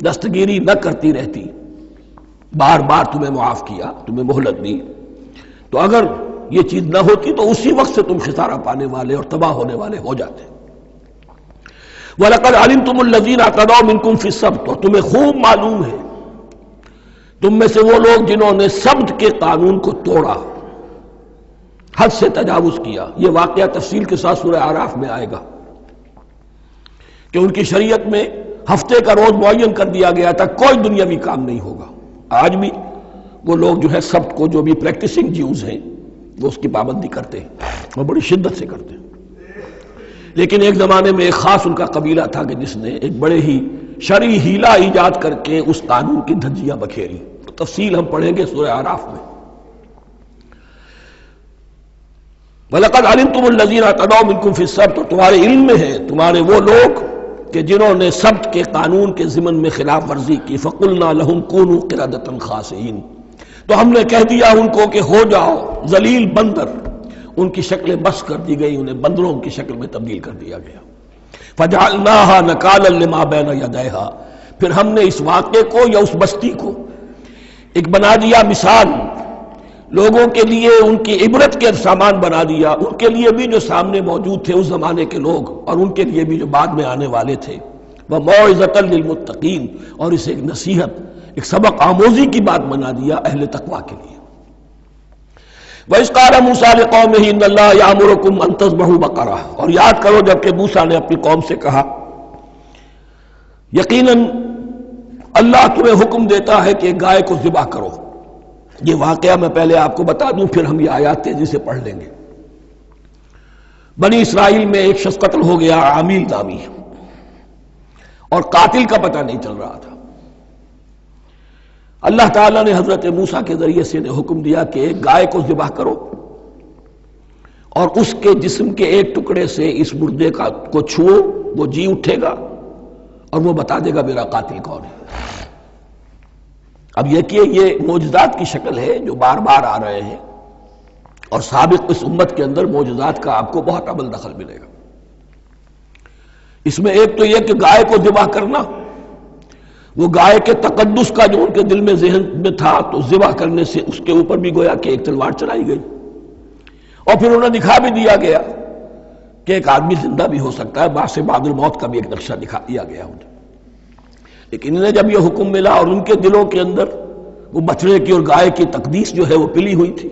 دستگیری نہ کرتی رہتی، بار بار تمہیں معاف کیا، تمہیں مہلت دی، تو اگر یہ چیز نہ ہوتی تو اسی وقت سے تم خسارہ پانے والے اور تباہ ہونے والے ہو جاتے۔ وَلَقَدْ عَلِمْتُمُ الَّذِينَ اعْتَدَوْا مِنْكُمْ فِي السَّبْتِ، اور تمہیں خوب معلوم ہے تم میں سے وہ لوگ جنہوں نے سبت کے قانون کو توڑا، حد سے تجاوز کیا۔ یہ واقعہ تفصیل کے ساتھ سورہ اعراف میں آئے گا کہ ان کی شریعت میں ہفتے کا روز معین کر دیا گیا تھا، کوئی دنیاوی کام نہیں ہوگا۔ آج بھی وہ لوگ جو ہے سبت کو، جو بھی پریکٹسنگ جیوز ہیں، وہ اس کی پابندی کرتے ہیں اور بڑی شدت سے کرتے ہیں۔ لیکن ایک زمانے میں ایک خاص ان کا قبیلہ تھا کہ جس نے ایک بڑے ہی شرعی ہیلہ ایجاد کر کے اس قانون کی دھجیاں بکھیری۔ تفصیل ہم پڑھیں گے سورہ اعراف میں۔ وَلَقَدْ عَلِمْتُمُ الَّذِينَ اعْتَدَوْا مِنْكُمْ فِي السَّبْتِ، تو تمہارے علم میں ہے تمہارے وہ لوگ کہ جنہوں نے سبت کے قانون کے ضمن میں خلاف ورزی کی۔ فَقُلْنَا لَهُمْ كُونُوا قِرَدَةً خَاسِئِينَ، تو ہم نے کہہ دیا ان کو کہ ہو جاؤ ذلیل بندر۔ ان کی شکلیں بس کر دی گئی، انہیں بندروں کی شکل میں تبدیل کر دیا گیا۔ فَجَعَلْنَاهَا نَكَالًا لِمَا بَيْنَ يَدَيْهَا، پھر ہم نے اس واقعے کو یا اس بستی کو ایک بنا دیا مثال، لوگوں کے لیے ان کی عبرت کے سامان بنا دیا، ان کے لیے بھی جو سامنے موجود تھے اس زمانے کے لوگ، اور ان کے لیے بھی جو بعد میں آنے والے تھے۔ وَمَوْعِظَةً لِّلْمُتَّقِينَ، اور اسے ایک نصیحت، ایک سبق آموزی کی بات بنا دیا اہل تقویٰ کے لیے۔ وَإِذْ قَالَ مُوسَىٰ لِقَوْمِهِ إِنَّ اللَّهَ يَأْمُرُكُمْ أَن تَذْبَحُوا بَقَرَةً، اور یاد کرو جب کہ موسیٰ نے اپنی قوم سے کہا یقیناً اللہ تمہیں حکم دیتا ہے کہ گائے کو ذبح کرو۔ یہ واقعہ میں پہلے آپ کو بتا دوں، پھر ہم یہ آیات تیزی سے پڑھ لیں گے۔ بنی اسرائیل میں ایک شخص قتل ہو گیا، عامیل نامی، اور قاتل کا پتہ نہیں چل رہا تھا۔ اللہ تعالیٰ نے حضرت موسیٰ کے ذریعے سے انہیں حکم دیا کہ ایک گائے کو ذبح کرو اور اس کے جسم کے ایک ٹکڑے سے اس مردے کو چھوؤ، وہ جی اٹھے گا اور وہ بتا دے گا میرا قاتل کون ہے۔ اب یہ کہ یہ معجزات کی شکل ہے جو بار بار آ رہے ہیں، اور سابق اس امت کے اندر معجزات کا آپ کو بہت عمل دخل ملے گا۔ اس میں ایک تو یہ کہ گائے کو ذبح کرنا، وہ گائے کے تقدس کا جو ان کے دل میں ذہن میں تھا، تو ذبح کرنے سے اس کے اوپر بھی گویا کہ ایک تلوار چلائی گئی، اور پھر انہیں دکھا بھی دیا گیا کہ ایک آدمی زندہ بھی ہو سکتا ہے، بعد سے بعد الموت کا بھی ایک نقشہ دکھا دیا گیا انہیں۔ لیکن انہیں جب یہ حکم ملا اور ان کے دلوں کے اندر وہ بچڑے کی اور گائے کی تقدیس جو ہے وہ پلی ہوئی تھی،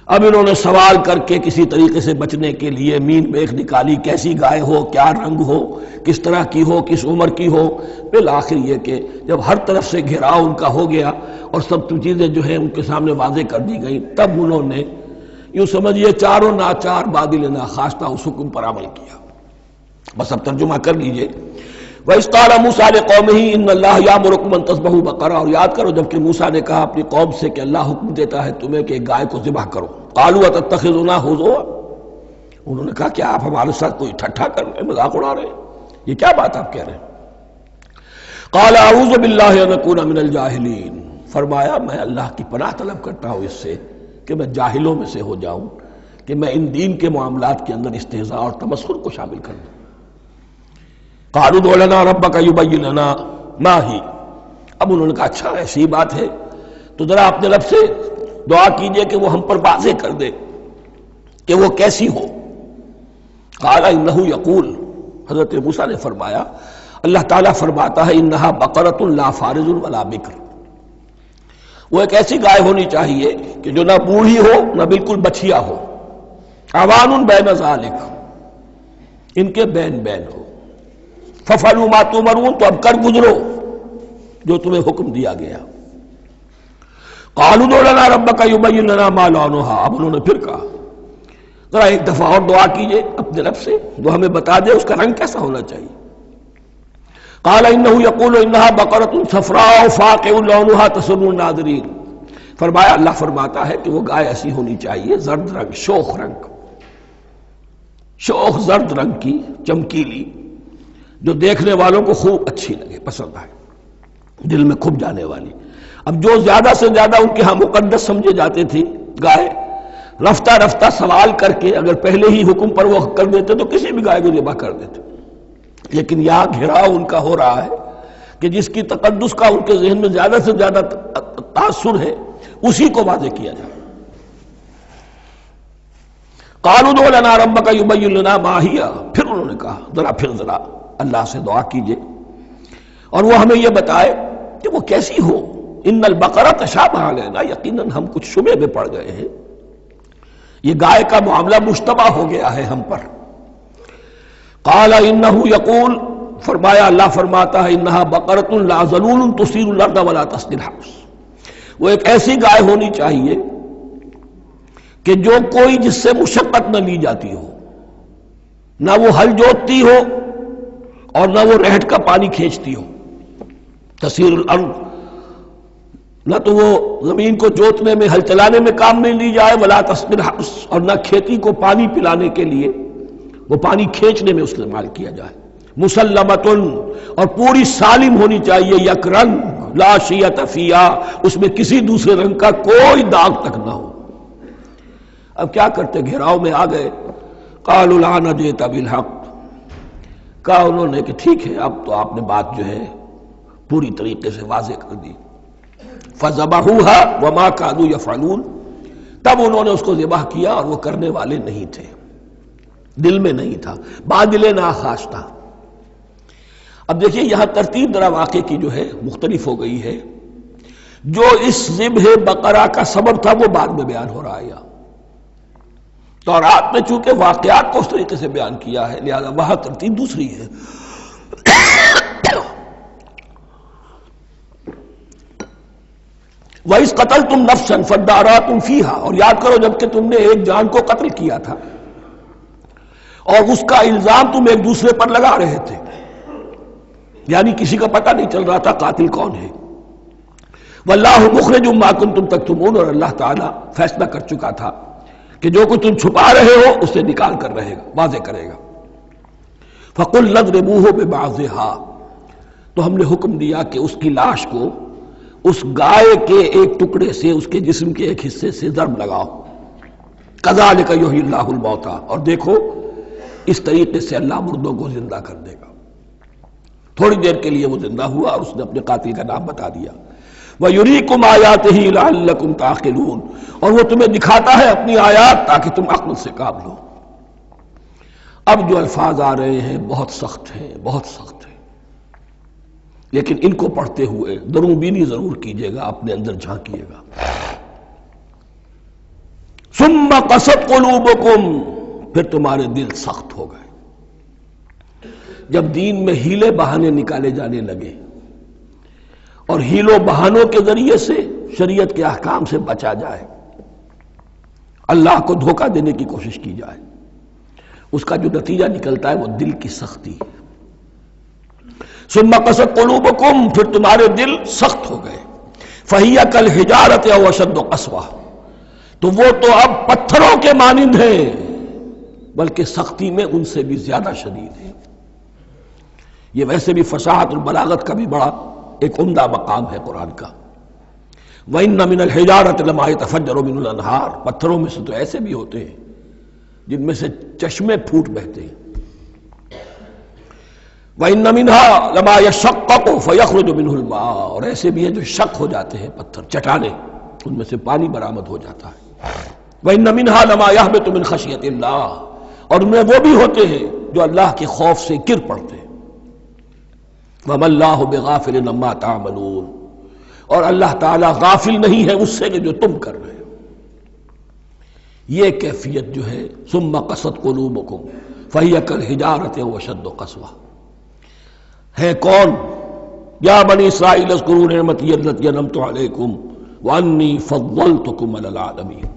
اب انہوں نے سوال کر کے کسی طریقے سے بچنے کے لیے مین بیخ نکالی، کیسی گائے ہو، کیا رنگ ہو، کس طرح کی ہو، کس عمر کی ہو۔ بالآخر یہ کہ جب ہر طرف سے گھیراؤ ان کا ہو گیا اور سب چیزیں جو ہیں ان کے سامنے واضح کر دی گئیں، تب انہوں نے یوں سمجھیے چاروں ناچار بادل ناخواستہ اس حکم پر عمل کیا۔ بس اب ترجمہ کر لیجئے۔ وَإِذْ قَالَ مُوسَىٰ لِقَوْمِهِ إِنَّ اللَّهَ يَأْمُرُكُمْ أَن تَذْبَحُوا بَقَرَةً، اور یاد کرو جب کہ موسیٰ نے کہا اپنی قوم سے کہ اللہ حکم دیتا ہے تمہیں کہ ایک گائے کو ذبح کرو۔ قَالُوا أَتَتَّخِذُنَا هُزُوًا، انہوں نے کہا کہ آپ ہمارے ساتھ کوئی ٹھٹھا کر رہے ہیں، مذاق اڑا رہے ہیں، یہ کیا بات آپ کہہ رہے ہیں؟ قَالَ أَعُوذُ بِاللَّهِ أَنْ أَكُونَ مِنَ الْجَاهِلِينَ، فرمایا میں اللہ کی پناہ طلب کرتا ہوں اس سے کہ میں جاہلوں میں سے ہو جاؤں، کہ میں ان دین کے معاملات کے اندر استہزاء اور تمسخر کو شامل کر دوں۔ قالوا ادع لنا ربك يبين لنا ما هي، اب انہوں نے کہا اچھا ایسی بات ہے تو ذرا اپنے رب سے دعا کیجئے کہ وہ ہم پر واضح کر دے کہ وہ کیسی ہو۔ قال انه يقول، حضرت موسیٰ نے فرمایا، اللہ تعالیٰ فرماتا ہے انها بقرۃ لا فارض ولا بکر، وہ ایک ایسی گائے ہونی چاہیے کہ جو نہ بوڑھی ہو نہ بالکل بچھیا ہو، عوان بین ذالک، ان کے بین بین ہو۔ فَفَعَلُوا مَا تُؤْمَرُونَ، تو اب کر گزرو جو تمہیں حکم دیا گیا۔ قَالُوا ادْعُ لَنَا رَبَّكَ يُبَيِّن لَنَا مَا لَوْنُهَا، اب انہوں نے پھر کہا ذرا ایک دفعہ اور دعا کیجئے اپنے رب سے، وہ ہمیں بتا دے اس کا رنگ کیسا ہونا چاہیے۔ قال انه يقول انها بقرة صفراء فاقع لونها تسر الناظرين، فرمایا اللہ فرماتا ہے کہ وہ گائے ایسی ہونی چاہیے زرد رنگ، شوخ رنگ، شوخ زرد رنگ کی، چمکیلی، جو دیکھنے والوں کو خوب اچھی لگے، پسند آئے، دل میں کھپ جانے والی۔ اب جو زیادہ سے زیادہ ان کے ہاں مقدس سمجھے جاتے تھی گائے، رفتہ رفتہ سوال کر کے اگر پہلے ہی حکم پر وہ کر دیتے تو کسی بھی گائے کو ذبح کر دیتے، لیکن یہاں گھیراؤ ان کا ہو رہا ہے کہ جس کی تقدس کا ان کے ذہن میں زیادہ سے زیادہ تاثر ہے اسی کو واضح کیا جائے۔ قالوا ادع لنا ربک یبین لنا ما ہی، پھر انہوں نے کہا پھر ذرا اللہ سے دعا کیجئے اور وہ ہمیں یہ بتائے کہ وہ کیسی ہو۔ ان البقرہ تشابہ علینا، یقیناً ہم کچھ شبہ میں پڑ گئے ہیں، یہ گائے کا معاملہ مشتبہ ہو گیا ہے ہم پر۔ قال انہ یقول، فرمایا اللہ فرماتا ہے انہا بقرۃ لا ذلول تثیر الارض ولا تسقی الحرث، وہ ایک ایسی گائے ہونی چاہیے کہ جو کوئی جس سے مشقت نہ لی جاتی ہو، نہ وہ ہل جوتتی ہو اور نہ وہ رہٹ کا پانی کھینچتی ہو۔ تسیر الارض، نہ تو وہ زمین کو جوتنے میں ہل چلانے میں کام میں لی جائے، ولا تسقی الحرث، اور نہ کھیتی کو پانی پلانے کے لیے وہ پانی کھینچنے میں استعمال کیا جائے۔ مسلمتن، اور پوری سالم ہونی چاہیے، یک رنگ، لا شیۃ فیہا، اس میں کسی دوسرے رنگ کا کوئی داغ تک نہ ہو۔ اب کیا کرتے، گھیراؤ میں آ گئے۔ قالوا الآن جئت بالحق، کہا انہوں نے کہ ٹھیک ہے اب تو آپ نے بات جو ہے پوری طریقے سے واضح کر دی۔ فذبحوها وما كانوا يفعلون، تب انہوں نے اس کو ذبح کیا اور وہ کرنے والے نہیں تھے، دل میں نہیں تھا، بادل ناخواش تھا۔ اب دیکھیے یہاں ترتیب ذرا واقعے کی جو ہے مختلف ہو گئی ہے۔ جو اس ذبح بقرہ کا سبب تھا وہ بعد میں بیان ہو رہا ہے یہاں، تورات میں چونکہ واقعات کو اس طریقے سے بیان کیا ہے لہذا وہاں ترتیب دوسری ہے۔ وَإِذْ قَتَلْتُمْ نَفْسًا فَادَّارَأْتُمْ فِيهَا، اور یاد کرو جب کہ تم نے ایک جان کو قتل کیا تھا اور اس کا الزام تم ایک دوسرے پر لگا رہے تھے، یعنی کسی کا پتہ نہیں چل رہا تھا قاتل کون ہے۔ وَاللَّهُ مُخْرِجٌ مَا كُنتُمْ تَكْتُمُونَ، اور اللہ تعالیٰ فیصلہ کر چکا تھا کہ جو کچھ تم چھپا رہے ہو اسے نکال کر رہے گا، واضح کرے گا۔ فَقُلْ نَضْرِبُوهُ بِبَعْضِهَا، تو ہم نے حکم دیا کہ اس کی لاش کو اس گائے کے ایک ٹکڑے سے، اس کے جسم کے ایک حصے سے ضرب لگاؤ۔ کذالک یحیی اللہ الموتیٰ، اور دیکھو اس طریقے سے اللہ مردوں کو زندہ کر دے گا۔ تھوڑی دیر کے لیے وہ زندہ ہوا اور اس نے اپنے قاتل کا نام بتا دیا۔ وَيُرِيكُمْ آیَاتِهِ لَعَلَّكُمْ تَعْقِلُونَ، اور وہ تمہیں دکھاتا ہے اپنی آیات تاکہ تم عقل سے کام لو۔ اب جو الفاظ آ رہے ہیں بہت سخت ہیں، بہت سخت ہیں، لیکن ان کو پڑھتے ہوئے درون بینی ضرور کیجیے گا، اپنے اندر جھانکیے گا۔ ثم قست قلوبکم، پھر تمہارے دل سخت ہو گئے جب دین میں ہیلے بہانے نکالے جانے لگے اور ہیلوں بہانوں کے ذریعے سے شریعت کے احکام سے بچا جائے، اللہ کو دھوکہ دینے کی کوشش کی جائے، اس کا جو نتیجہ نکلتا ہے وہ دل کی سختی۔ ثم قست قلوبکم، پھر تمہارے دل سخت ہو گئے۔ فہی کالحجارۃ او اشد قسوہ، تو وہ تو اب پتھروں کے مانند ہیں بلکہ سختی میں ان سے بھی زیادہ شدید ہے۔ یہ ویسے بھی فصاحت اور بلاغت کا بھی بڑا ایک عمدہ مقام ہے قرآن کا۔ وَإِنَّ مِنَ الْحِجَارَةِ لَمَا يَتَفَجَّرُ مِنْهُ الْأَنْهَارُ، پتھروں میں سے تو ایسے بھی ہوتے ہیں جن میں سے چشمے پھوٹ بہتے ہیں۔ وَإِنَّ مِنْهَا لَمَا يَشَقَّقُ فَيَخْرُجُ مِنْهُ الْمَاءُ، اور ایسے بھی ہیں جو شق ہو جاتے ہیں، پتھر چٹانیں، ان میں سے پانی برآمد ہو جاتا ہے۔ وَإِنَّ مِنْهَا لَمَا يَهْبِطُ مِنْ خَشْيَةِ اللَّهِ، اور ان میں وہ بھی ہوتے ہیں جو اللہ کے خوف سے گر پڑتے ہیں۔ وَمَا اللَّهُ بِغَافِلٍ عَمَّا تَعْمَلُونَ، اور اللہ تعالیٰ غافل نہیں ہے اس سے کہ جو تم کر رہے ہو۔ یہ کیفیت جو ہے ثم قست قلوبکم فہی کالحجارۃ او اشد قسوہ، ہے کون؟ یا بنی اسرائیل اذکروا نعمتی التی انعمت علیکم وانی فضلتکم علی العالمین،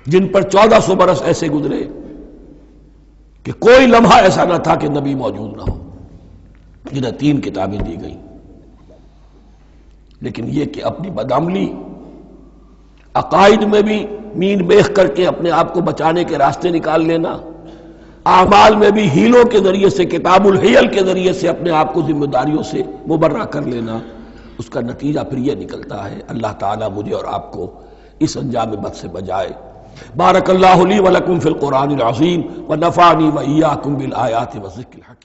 جن پر 1400 برس ایسے گزرے کہ کوئی لمحہ ایسا نہ تھا کہ نبی موجود نہ ہو، جنہیں 3 کتابیں دی گئیں، لیکن یہ کہ اپنی بدعملی، عقائد میں بھی مین بیخ کر کے اپنے آپ کو بچانے کے راستے نکال لینا، اعمال میں بھی ہیلوں کے ذریعے سے، کتاب الحیل کے ذریعے سے اپنے آپ کو ذمہ داریوں سے مبرہ کر لینا، اس کا نتیجہ پھر یہ نکلتا ہے۔ اللہ تعالیٰ مجھے اور آپ کو اس انجام بد سے بچائے۔ بارک اللہ لی ولکم فی القرآن العظیم ونفعنی وإیاکم بالآیات والذکر الحکیم۔